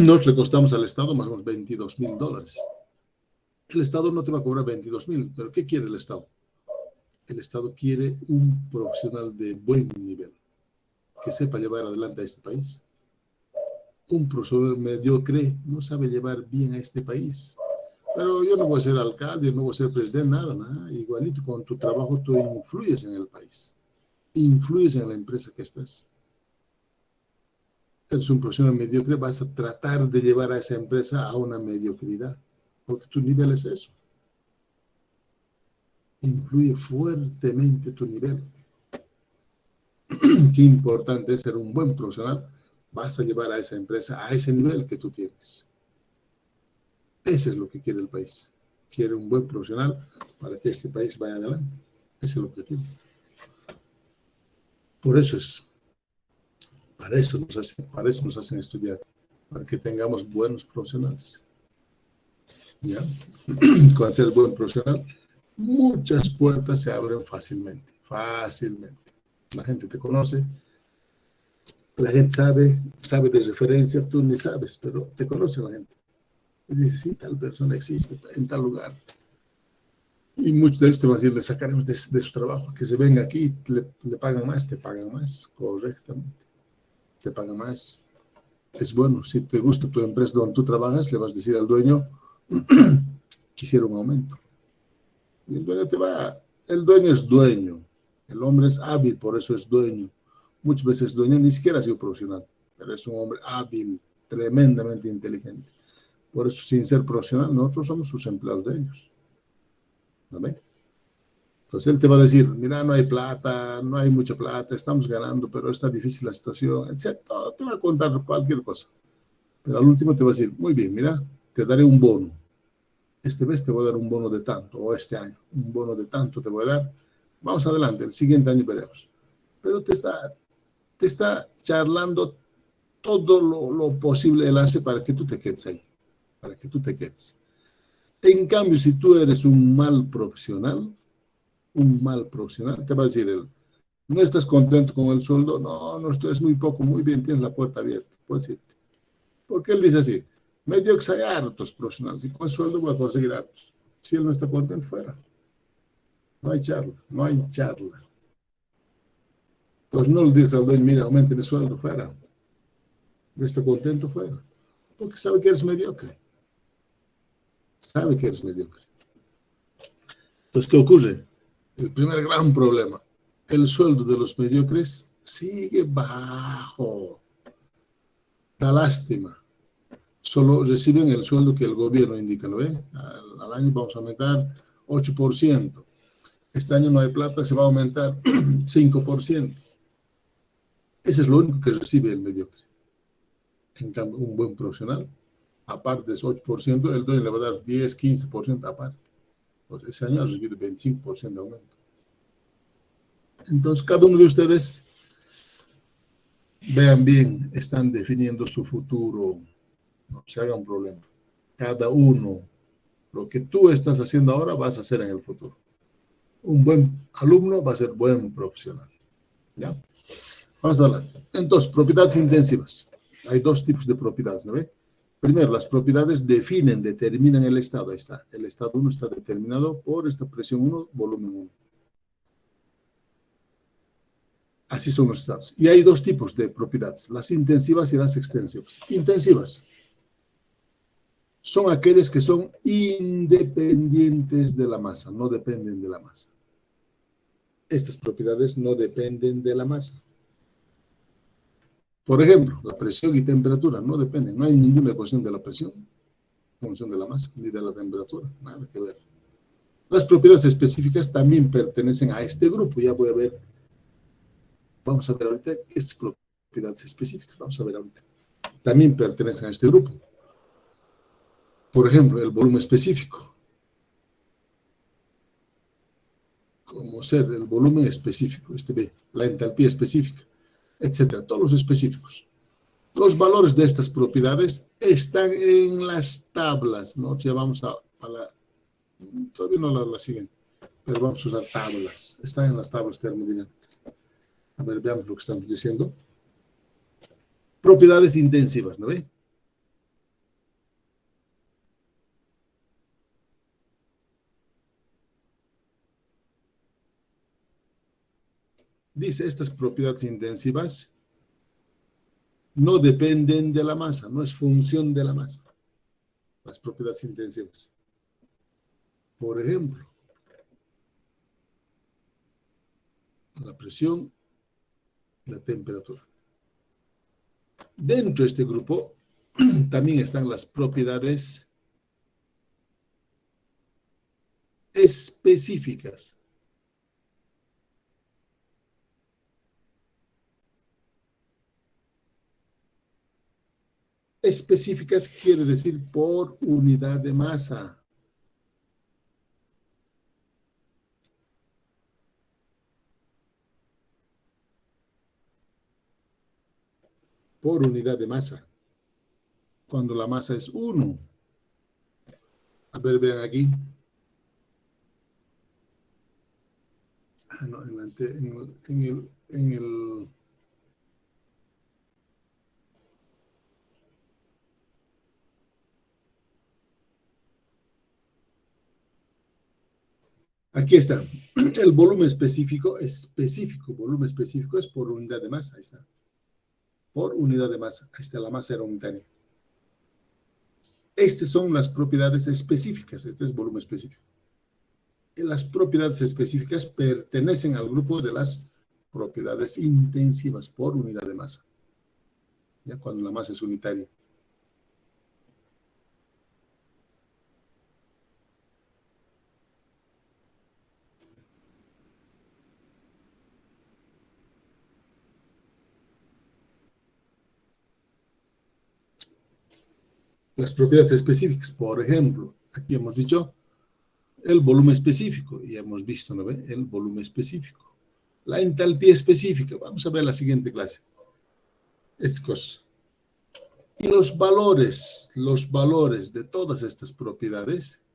nos le costamos al Estado más o menos $22,000. El Estado no te va a cobrar 22,000, pero ¿qué quiere el Estado? El Estado quiere un profesional de buen nivel, que sepa llevar adelante a este país. Un profesor mediocre no sabe llevar bien a este país. Pero yo no voy a ser alcalde, no voy a ser presidente, nada. Igualito con tu trabajo tú influyes en el país, influyes en la empresa que estás. Eres un profesional mediocre, vas a tratar de llevar a esa empresa a una mediocridad, porque tu nivel es eso. Influye fuertemente tu nivel. Qué importante es ser un buen profesional. Vas a llevar a esa empresa a ese nivel que tú tienes. Eso es lo que quiere el país. Quiere un buen profesional para que este país vaya adelante. Ese es el objetivo. Para eso nos hacen estudiar, para que tengamos buenos profesionales. ¿Ya? Con ser buen profesional, muchas puertas se abren fácilmente. La gente te conoce, la gente sabe de referencia, tú ni sabes, pero te conoce la gente. Y dice, sí, tal persona existe en tal lugar. Y muchos de ellos te van a decir, le sacaremos de su trabajo, que se venga aquí, le pagan más, te pagan más, correctamente. Te pagan más. Es bueno, si te gusta tu empresa donde tú trabajas, le vas a decir al dueño, quisiera un aumento. Y el dueño es dueño. El hombre es hábil, por eso es dueño. Muchas veces el dueño ni siquiera ha sido profesional, pero es un hombre hábil, tremendamente inteligente. Por eso, sin ser profesional, nosotros somos sus empleados de ellos. ¿No ven? Entonces él te va a decir, mira, no hay plata, no hay mucha plata, estamos ganando, pero está difícil la situación, etc. Te va a contar cualquier cosa. Pero al último te va a decir, muy bien, mira, te daré un bono. Este mes te voy a dar un bono de tanto, o este año, un bono de tanto te voy a dar. Vamos adelante, el siguiente año veremos. Pero te está charlando todo lo posible él hace para que tú te quedes ahí, para que tú te quedes. En cambio, si tú eres un mal profesional, te va a decir él, ¿no estás contento con el sueldo? No, estoy, es muy poco, muy bien, tienes la puerta abierta, puedes irte. Porque él dice así, medio que hay hartos profesionales, y con sueldo voy a conseguir hartos. Si él no está contento, fuera. No hay charla. Entonces no le dices al dueño, mira, aumente mi sueldo, fuera. No está contento, fuera. Porque sabe que eres mediocre. Entonces, ¿qué ocurre? El primer gran problema, el sueldo de los mediocres sigue bajo. Da lástima. Solo reciben el sueldo que el gobierno indica, ¿lo ven? Al año vamos a aumentar 8%. Este año no hay plata, se va a aumentar 5%. Ese es lo único que recibe el mediocre. En cambio, un buen profesional, aparte de ese 8%, el dueño le va a dar 10, 15% aparte. Pues ese año ha recibido 25% de aumento. Entonces, cada uno de ustedes, vean bien, están definiendo su futuro. No se hagan problema. Cada uno, lo que tú estás haciendo ahora, vas a hacer en el futuro. Un buen alumno va a ser buen profesional. ¿Ya? Vamos a hablar. Entonces, propiedades intensivas. Hay dos tipos de propiedades, ¿no ve? Primero, las propiedades determinan el estado. Ahí está. El estado 1 está determinado por esta presión 1, volumen 1. Así son los estados. Y hay dos tipos de propiedades, las intensivas y las extensivas. Intensivas son aquellas que son independientes de la masa, no dependen de la masa. Estas propiedades no dependen de la masa. Por ejemplo, la presión y temperatura no dependen. No hay ninguna ecuación de la presión, función de la masa, ni de la temperatura. Nada que ver. Las propiedades específicas también pertenecen a este grupo. Ya voy a ver. Vamos a ver ahorita estas propiedades específicas. Vamos a ver ahorita. También pertenecen a este grupo. Por ejemplo, el volumen específico. Como ser el volumen específico, este B, la entalpía específica, etcétera, todos los específicos. Los valores de estas propiedades están en las tablas, ¿no? Ya vamos a la, todavía no la siguiente, pero vamos a usar tablas. Están en las tablas termodinámicas. A ver, veamos lo que estamos diciendo. Propiedades intensivas, ¿no ve? Dice, estas propiedades intensivas no dependen de la masa, no es función de la masa. Las propiedades intensivas. Por ejemplo, la presión y la temperatura. Dentro de este grupo también están las propiedades específicas. Específicas quiere decir por unidad de masa. Por unidad de masa. Cuando la masa es 1. A ver, vean aquí. Ah, no, en el aquí está. El volumen específico, volumen específico es por unidad de masa, ahí está. Por unidad de masa, ahí está, la masa era unitaria. Estas son las propiedades específicas, este es volumen específico. Las propiedades específicas pertenecen al grupo de las propiedades intensivas por unidad de masa. Ya cuando la masa es unitaria. Las propiedades específicas, por ejemplo, aquí hemos dicho el volumen específico, y hemos visto, ¿no ve? El volumen específico. La entalpía específica, vamos a ver la siguiente clase. Es cosa. Y los valores de todas estas propiedades,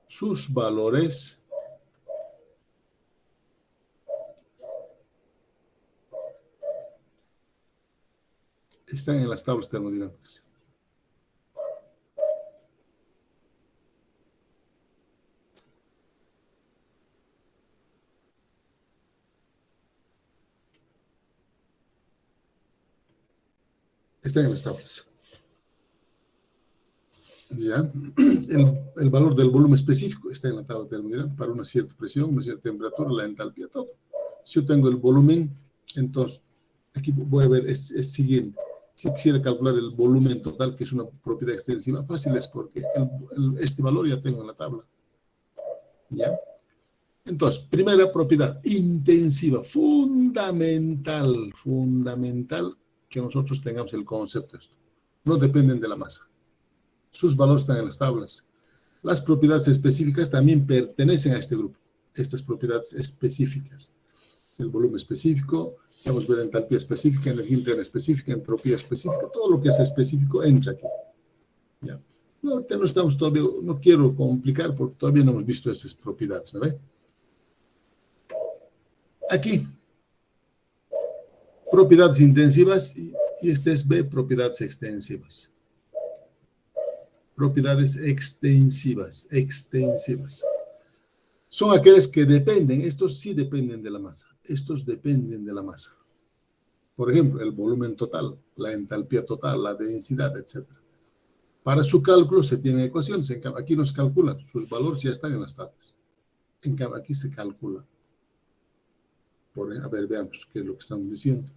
sus valores están en las tablas termodinámicas. Están en las tablas. ¿Ya? El valor del volumen específico está en la tabla termodinámica para una cierta presión, una cierta temperatura, la entalpía, todo. Si yo tengo el volumen, entonces, aquí voy a ver, es siguiente. Si quisiera calcular el volumen total, que es una propiedad extensiva, fácil es porque este valor ya tengo en la tabla. ¿Ya? Entonces, primera propiedad, intensiva, fundamental que nosotros tengamos el concepto de esto. No dependen de la masa. Sus valores están en las tablas. Las propiedades específicas también pertenecen a este grupo. Estas propiedades específicas. El volumen específico, vamos a ver entalpía específica, energía interna específica, entropía específica, todo lo que es específico entra aquí. ¿Ya? No, ahorita no estamos todavía, no quiero complicar porque todavía no hemos visto esas propiedades, ¿me ve? Aquí, propiedades intensivas y este es B, propiedades extensivas. Propiedades extensivas. Son aquellas que dependen, estos sí dependen de la masa, estos dependen de la masa. Por ejemplo, el volumen total, la entalpía total, la densidad, etc. Para su cálculo se tienen ecuaciones, en cambio, aquí no se calcula, sus valores ya están en las tablas. En cambio, aquí se calcula. A ver, veamos qué es lo que estamos diciendo.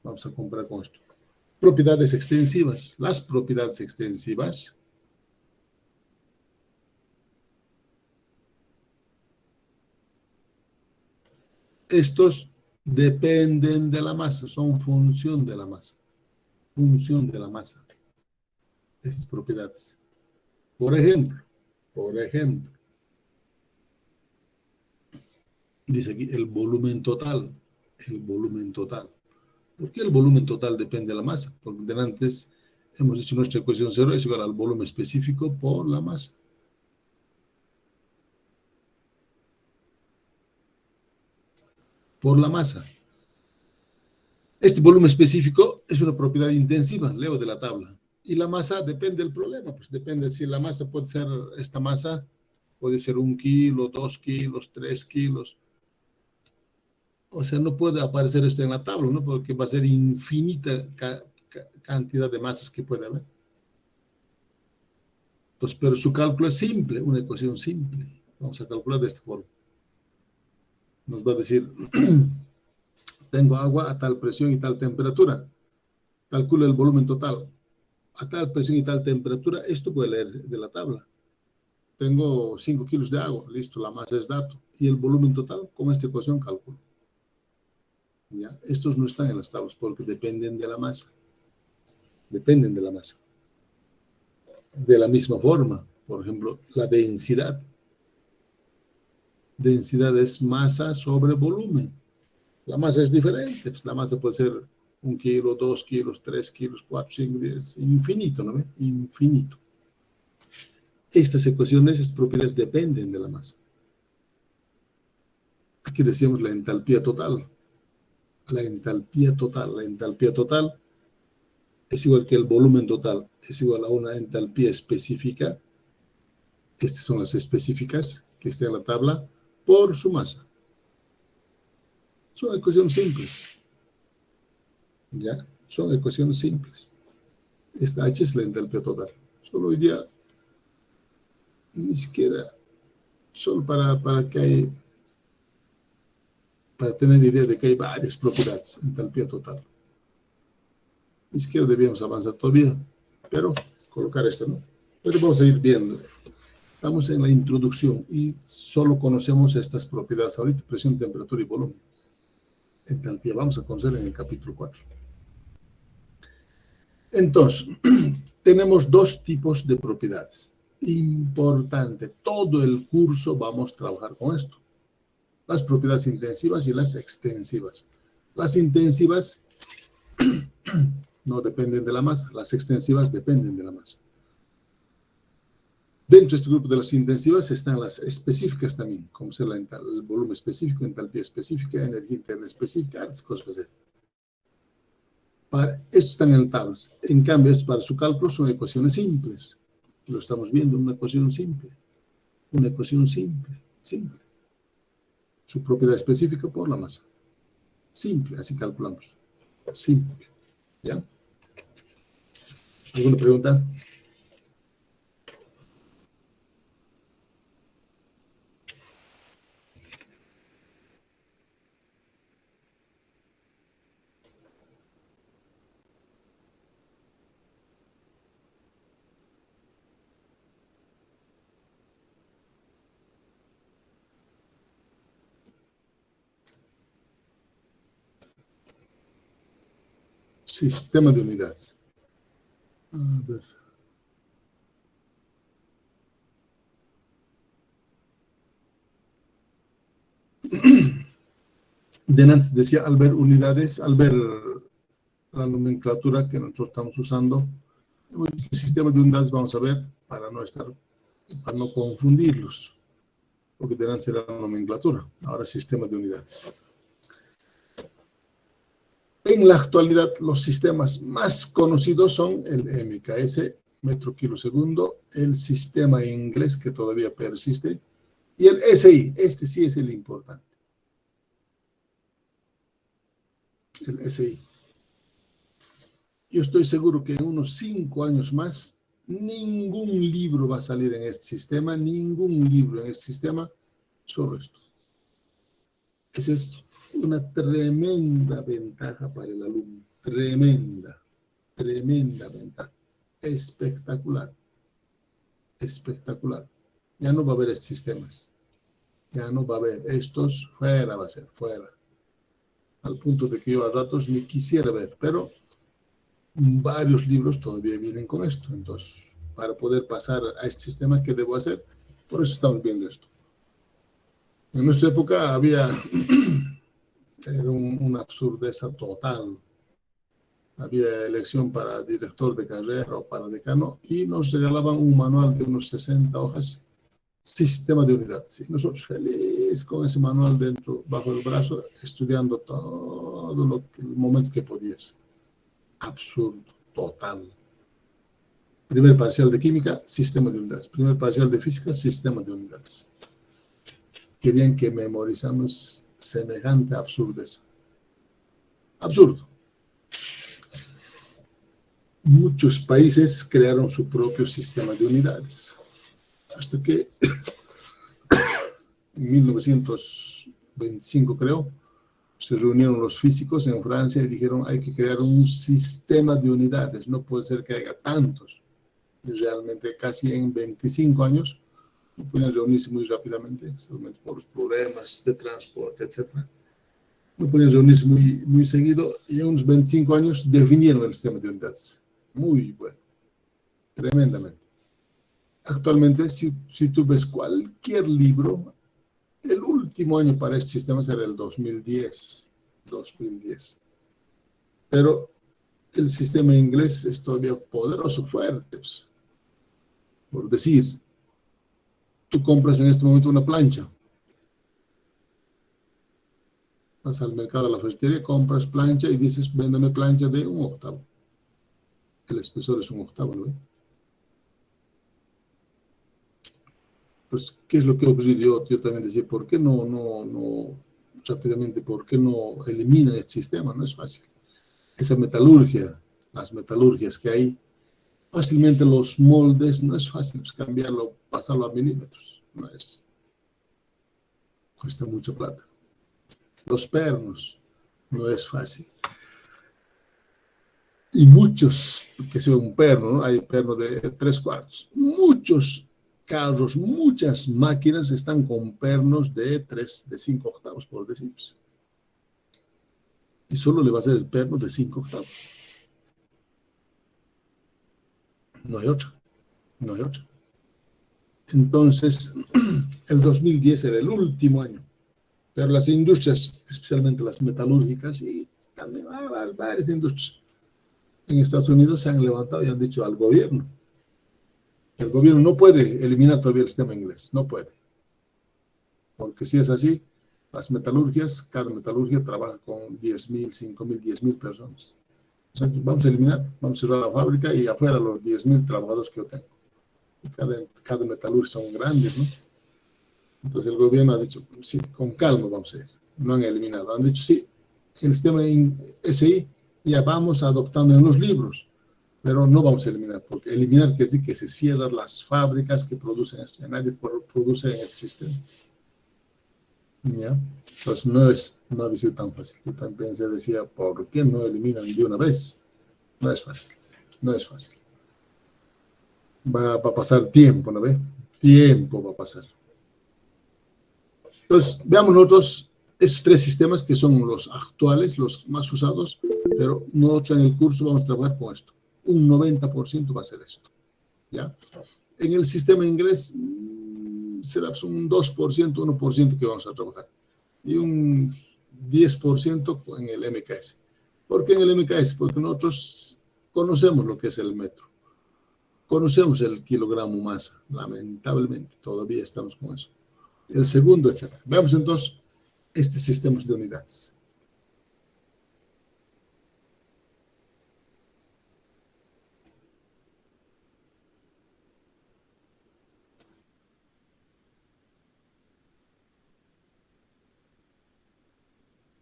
Vamos a comparar con esto. Propiedades extensivas. Las propiedades extensivas estos dependen de la masa, son función de la masa. Función de la masa. Estas propiedades. Por ejemplo, dice aquí el volumen total. El volumen total. ¿Por qué el volumen total depende de la masa? Porque antes hemos dicho nuestra ecuación 0 es igual al volumen específico por la masa. Por la masa. Este volumen específico es una propiedad intensiva, leo de la tabla. Y la masa depende del problema, pues depende si la masa puede ser, esta masa puede ser 1 kilo, 2 kilos, 3 kilos. O sea, no puede aparecer esto en la tabla, ¿no? Porque va a ser infinita cantidad de masas que puede haber. Entonces, pero su cálculo es simple, una ecuación simple. Vamos a calcular de esta forma. Nos va a decir, tengo agua a tal presión y tal temperatura. Calcula el volumen total. A tal presión y tal temperatura, esto puede leer de la tabla. Tengo 5 kilos de agua, listo, la masa es dato. Y el volumen total, con esta ecuación calculo. ¿Ya? Estos no están en las tablas porque dependen de la masa. Dependen de la masa. De la misma forma, por ejemplo, la densidad. Densidad es masa sobre volumen. La masa es diferente. Pues la masa puede ser 1 kilo, 2 kilos, 3 kilos, 4, 5, 10, infinito, ¿no ve? Infinito. Estas ecuaciones, estas propiedades dependen de la masa. Aquí decíamos la entalpía total. La entalpía total es igual que el volumen total, es igual a una entalpía específica. Estas son las específicas que están en la tabla por su masa. Son ecuaciones simples. ¿Ya? Son ecuaciones simples. Esta H es la entalpía total. Solo hoy día, ni siquiera, solo para tener idea de que hay varias propiedades, entalpía total. Ni siquiera debíamos avanzar todavía, pero colocar esto, ¿no? Pero vamos a ir viendo. Estamos en la introducción y solo conocemos estas propiedades ahorita, presión, temperatura y volumen. Entalpía, vamos a conocer en el capítulo 4. Entonces, tenemos dos tipos de propiedades. Importante, todo el curso vamos a trabajar con esto. Las propiedades intensivas y las extensivas. Las intensivas no dependen de la masa, las extensivas dependen de la masa. Dentro de este grupo de las intensivas están las específicas también, como ser el volumen específico, entalpía específica, energía interna específica, otras cosas así. Estos están en tablas. En cambio, estos para su cálculo son ecuaciones simples. Lo estamos viendo, una ecuación simple. Una ecuación simple. Su propiedad específica por la masa. Simple, así calculamos. Simple. ¿Ya? ¿Alguna pregunta? Sistema de unidades. A ver. De antes decía, al ver unidades, al ver la nomenclatura que nosotros estamos usando, ¿Qué sistema de unidades vamos a ver para no confundirlos? Porque deberán ser la nomenclatura. Ahora sistema de unidades. En la actualidad, los sistemas más conocidos son el MKS, metro kilo segundo, el sistema inglés, que todavía persiste, y el SI. Este sí es el importante. El SI. Yo estoy seguro que en unos 5 años más, ningún libro va a salir en este sistema, ningún libro en este sistema sobre esto. Esa es una tremenda ventaja para el alumno. Tremenda, tremenda ventaja. Espectacular. Espectacular. Ya no va a haber estos sistemas. Ya no va a haber. Estos fuera va a ser, fuera. Al punto de que yo a ratos ni quisiera ver, pero varios libros todavía vienen con esto. Entonces, para poder pasar a este sistema, ¿qué debo hacer? Por eso estamos viendo esto. En nuestra época era una absurdeza total. Había elección para director de carrera o para decano y nos regalaban un manual de unos 60 hojas, sistema de unidades. Y nosotros felices con ese manual dentro, bajo el brazo, estudiando todo el momento que podías. Absurdo, total. Primer parcial de química, sistema de unidades. Primer parcial de física, sistema de unidades. Querían que memorizamos semejante absurdez. Absurdo. Muchos países crearon su propio sistema de unidades. Hasta que en 1925, creo, se reunieron los físicos en Francia y dijeron hay que crear un sistema de unidades. No puede ser que haya tantos. Y realmente casi en 25 años no podían reunirse muy rápidamente, solamente por los problemas de transporte, etc. No podían reunirse muy seguido y en unos 25 años definieron el sistema de unidades. Muy bueno, tremendamente. Actualmente, si tú ves cualquier libro, el último año para este sistema será el 2010. Pero el sistema inglés es todavía poderoso, fuerte. Por decir, tú compras en este momento una plancha. Vas al mercado, a la ferretería, compras plancha y dices, véndame plancha de 1/8. El espesor es 1/8, ¿no? Pues, ¿qué es lo que ocurrió? Yo también decía, ¿por qué no, rápidamente, por qué no eliminan este sistema? No es fácil. Esa metalurgia, las metalurgias que hay, fácilmente los moldes, no es fácil cambiarlo, pasarlo a milímetros. No es. Cuesta mucha plata. Los pernos, no es fácil. Y muchos, que sea un perno, ¿no? Hay perno de 3/4. Muchos carros, muchas máquinas están con pernos de 5/8, por decir. Y solo le va a hacer el perno de 5/8. No hay otra. No hay otra. Entonces, el 2010 era el último año. Pero las industrias, especialmente las metalúrgicas, y también varias industrias en Estados Unidos se han levantado y han dicho al gobierno. El gobierno no puede eliminar todavía el sistema inglés, no puede. Porque si es así, las metalurgias, cada metalurgia trabaja con 10,000, 5,000, 10,000 personas. O sea, vamos a eliminar, vamos a cerrar la fábrica y afuera los 10,000 trabajadores que yo tengo. Y cada metalurgia son grandes, ¿no? Entonces el gobierno ha dicho, sí, con calma vamos a ir. No han eliminado, han dicho, sí, el sistema SI ya vamos adoptando en los libros, pero no vamos a eliminar, porque eliminar quiere decir que se cierran las fábricas que producen esto, ya nadie produce en este sistema. ¿Ya? Entonces no ha sido tan fácil. Yo también decía, ¿por qué no eliminan de una vez? No es fácil, no es fácil. Va a pasar tiempo, ¿no ve? Tiempo va a pasar. Entonces, veamos nosotros esos 3 sistemas que son los actuales, los más usados, pero nosotros en el curso vamos a trabajar con esto. Un 90% va a ser esto. ¿Ya? En el sistema inglés será un 2%, 1% que vamos a trabajar. Y un 10% en el MKS. ¿Por qué en el MKS? Porque nosotros conocemos lo que es el metro. Conocemos el kilogramo masa, lamentablemente, todavía estamos con eso. El segundo, etc. Veamos entonces este sistema de unidades.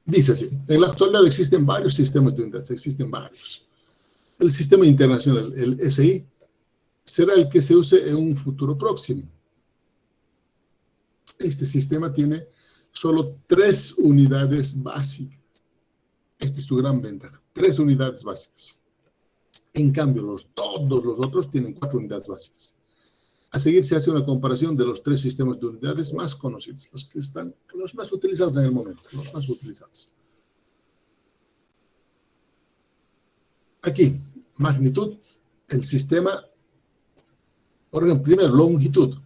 Dice así, en la actualidad existen varios sistemas de unidades, existen varios. El sistema internacional, el SI, será el que se use en un futuro próximo. Este sistema tiene solo 3 unidades básicas. Esta es su gran ventaja, 3 unidades básicas. En cambio, todos los otros tienen 4 unidades básicas. A seguir se hace una comparación de los 3 sistemas de unidades más conocidos, los más utilizados en el momento, los más utilizados. Aquí, magnitud, el sistema, por ejemplo, primero, longitud.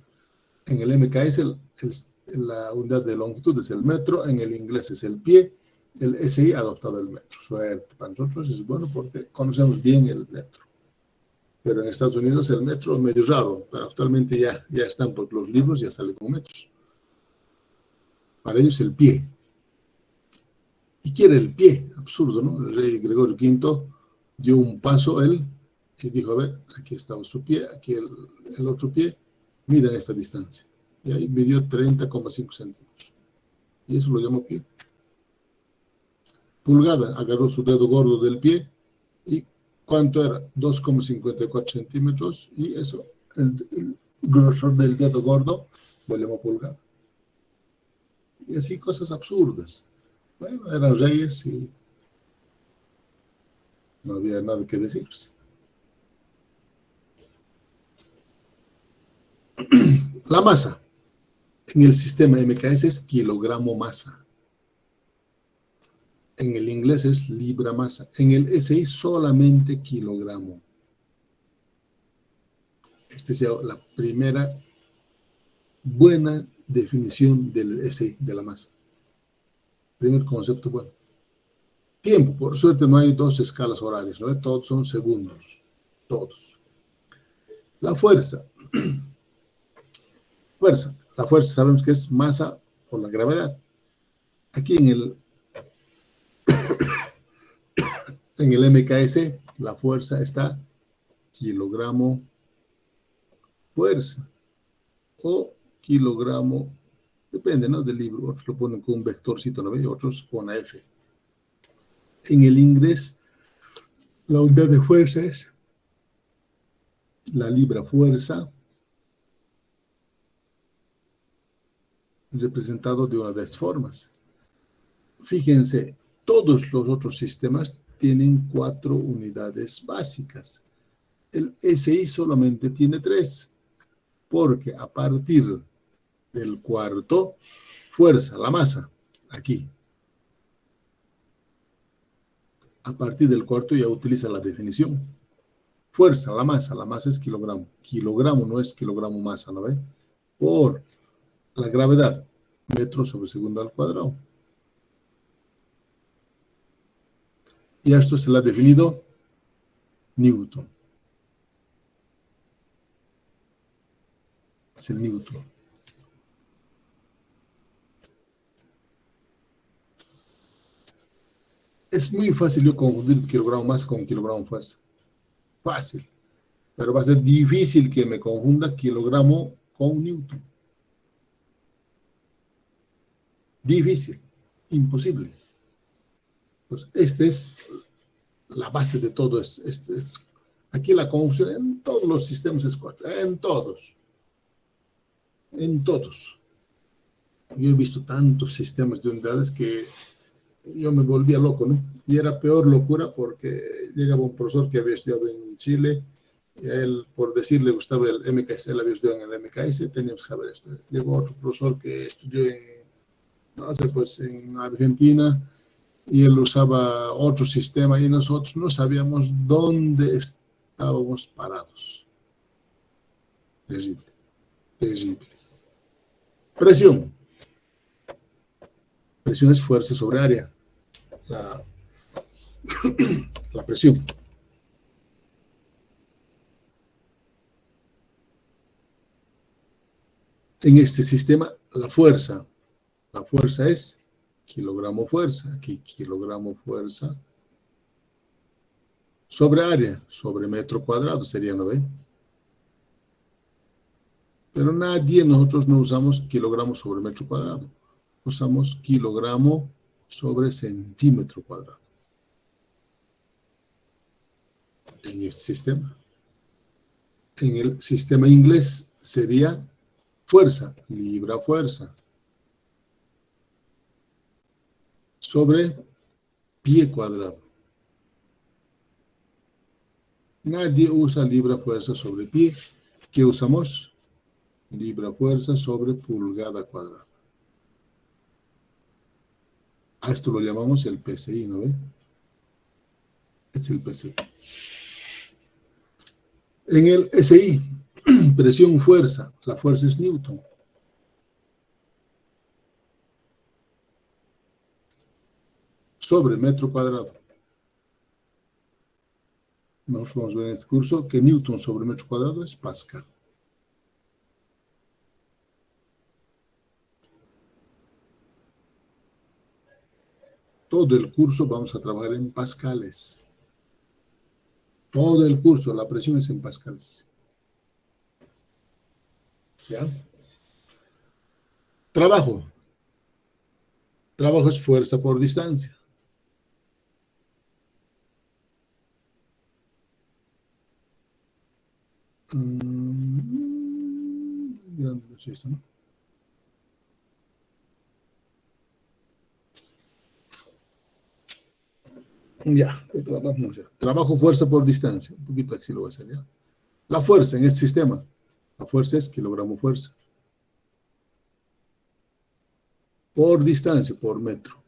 En el MKS, la unidad de longitud es el metro, en el inglés es el pie, el SI ha adoptado el metro. Suerte, para nosotros es bueno porque conocemos bien el metro. Pero en Estados Unidos el metro es medio raro, pero actualmente ya están por los libros, ya salen con metros. Para ellos el pie. Y quiere el pie, absurdo, ¿no? El rey Gregorio V dio un paso él y dijo, a ver, aquí está su pie, aquí el otro pie, midan esta distancia. Y ahí midió 30,5 centímetros. Y eso lo llamó pie. Pulgada, agarró su dedo gordo del pie y ¿cuánto era? 2,54 centímetros y eso, el grosor del dedo gordo, lo llamó pulgada. Y así cosas absurdas. Bueno, eran reyes y no había nada que decirse. La masa en el sistema MKS es kilogramo masa. En el inglés es libra masa. En el SI solamente kilogramo. Esta es la primera buena definición del SI, de la masa. Primer concepto bueno. Tiempo, por suerte no hay 2 escalas horarias, ¿no? Todos son segundos. Todos. La fuerza. La fuerza sabemos que es masa por la gravedad. Aquí en el MKS la fuerza está kilogramo fuerza o kilogramo, depende, ¿no? Del libro. Otros lo ponen con un vectorcito, ¿no ve? Otros con F. En el inglés la unidad de fuerza es la libra fuerza representado de una de las formas. Fíjense, todos los otros sistemas tienen 4 unidades básicas. El SI solamente tiene 3, porque a partir del cuarto, fuerza, la masa, aquí. A partir del cuarto ya utiliza la definición. Fuerza, la masa es kilogramo. Kilogramo no es kilogramo masa, ¿no ve? Por la gravedad, metro sobre segundo al cuadrado. Y a esto se le ha definido Newton. Es el Newton. Es muy fácil yo confundir kilogramo masa con kilogramo fuerza. Fácil. Pero va a ser difícil que me confunda kilogramo con Newton. Difícil. Imposible. Pues esta es la base de todo. Aquí la confusión en todos los sistemas es 4. En todos. En todos. Yo he visto tantos sistemas de unidades que yo me volvía loco, ¿no? Y era peor locura porque llegaba un profesor que había estudiado en Chile y a él, por decir, le gustaba el MKS, él había estudiado en el MKS, teníamos que saber esto. Llegó otro profesor que estudió en Argentina y él usaba otro sistema y nosotros no sabíamos dónde estábamos parados. Terrible, terrible. Presión. Presión es fuerza sobre área. La presión. En este sistema, la fuerza es kilogramo fuerza, aquí kilogramo fuerza, sobre área, sobre metro cuadrado sería, ¿no ve? Pero nosotros no usamos kilogramo sobre metro cuadrado, usamos kilogramo sobre centímetro cuadrado. En este sistema. En el sistema inglés sería fuerza, libra fuerza, sobre pie cuadrado. Nadie usa libra fuerza sobre pie. ¿Qué usamos? Libra fuerza sobre pulgada cuadrada. A esto lo llamamos el PSI, ¿no ve? Es el PSI. En el SI, presión, fuerza. La fuerza es Newton. Sobre metro cuadrado. Nos vamos a ver en este curso que Newton sobre metro cuadrado es Pascal. Todo el curso vamos a trabajar en pascales. Todo el curso, la presión es en pascales. ¿Ya? Trabajo. Trabajo es fuerza por distancia. Grande esto, ¿no? Ya, vamos a trabajo, fuerza por distancia. Un poquito así lo voy a hacer, ¿ya? La fuerza en este sistema. La fuerza es kilogramo fuerza. Por distancia, por metro.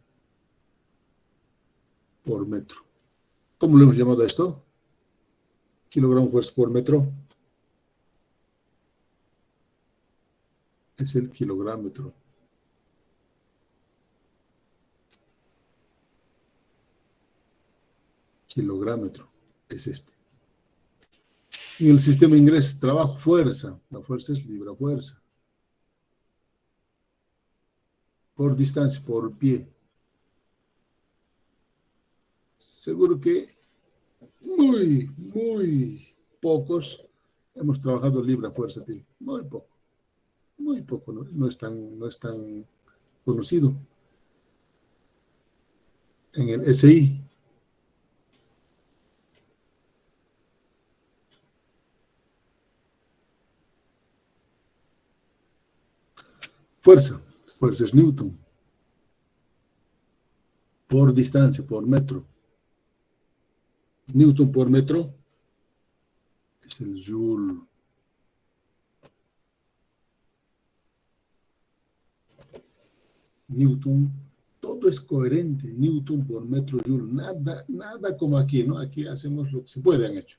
Por metro. ¿Cómo lo hemos llamado a esto? Kilogramo fuerza por metro. Es el kilográmetro. Kilográmetro es este. En el sistema inglés, trabajo, fuerza. La fuerza es libra fuerza. Por distancia, por pie. Seguro que muy pocos hemos trabajado libra fuerza pie. Muy poco. Muy poco. No es tan conocido. En el SI. Fuerza es Newton. Por distancia, por metro. Newton por metro es el joule. Newton, todo es coherente. Newton por metro joule. Nada como aquí, ¿no? Aquí hacemos lo que se puede, han hecho.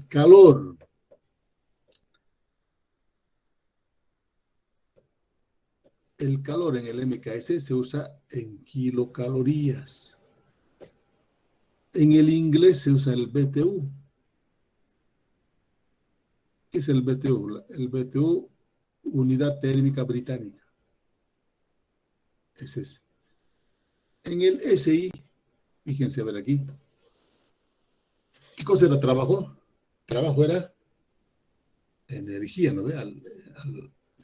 Calor. El calor en el MKS se usa en kilocalorías. En el inglés se usa el BTU. ¿Qué es el BTU? El BTU, unidad térmica británica. Es ese. En el SI, fíjense a ver aquí. ¿Qué cosa era trabajo? Trabajo era energía, ¿no ve?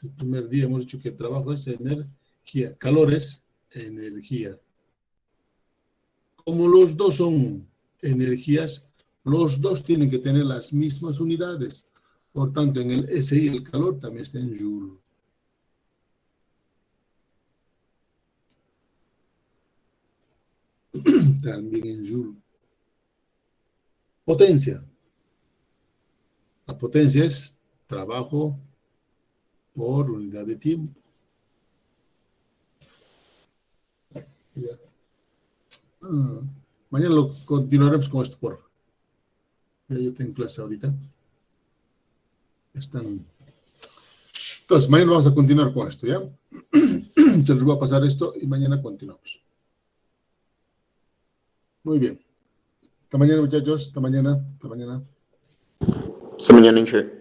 El primer día hemos dicho que trabajo es energía. Calor es energía. Como los dos son energías, los dos tienen que tener las mismas unidades. Por tanto, en el SI el calor también está en joule. También en joule. Potencia. La potencia es trabajo por unidad de tiempo. Ya. Mañana lo continuaremos con esto, por favor. Ya yo tengo clase ahorita. Están. Entonces, mañana vamos a continuar con esto, ¿ya? Se les voy a pasar esto y mañana continuamos. Muy bien. Hasta mañana, muchachos. Hasta mañana. Hasta mañana. Hasta mañana, Inge.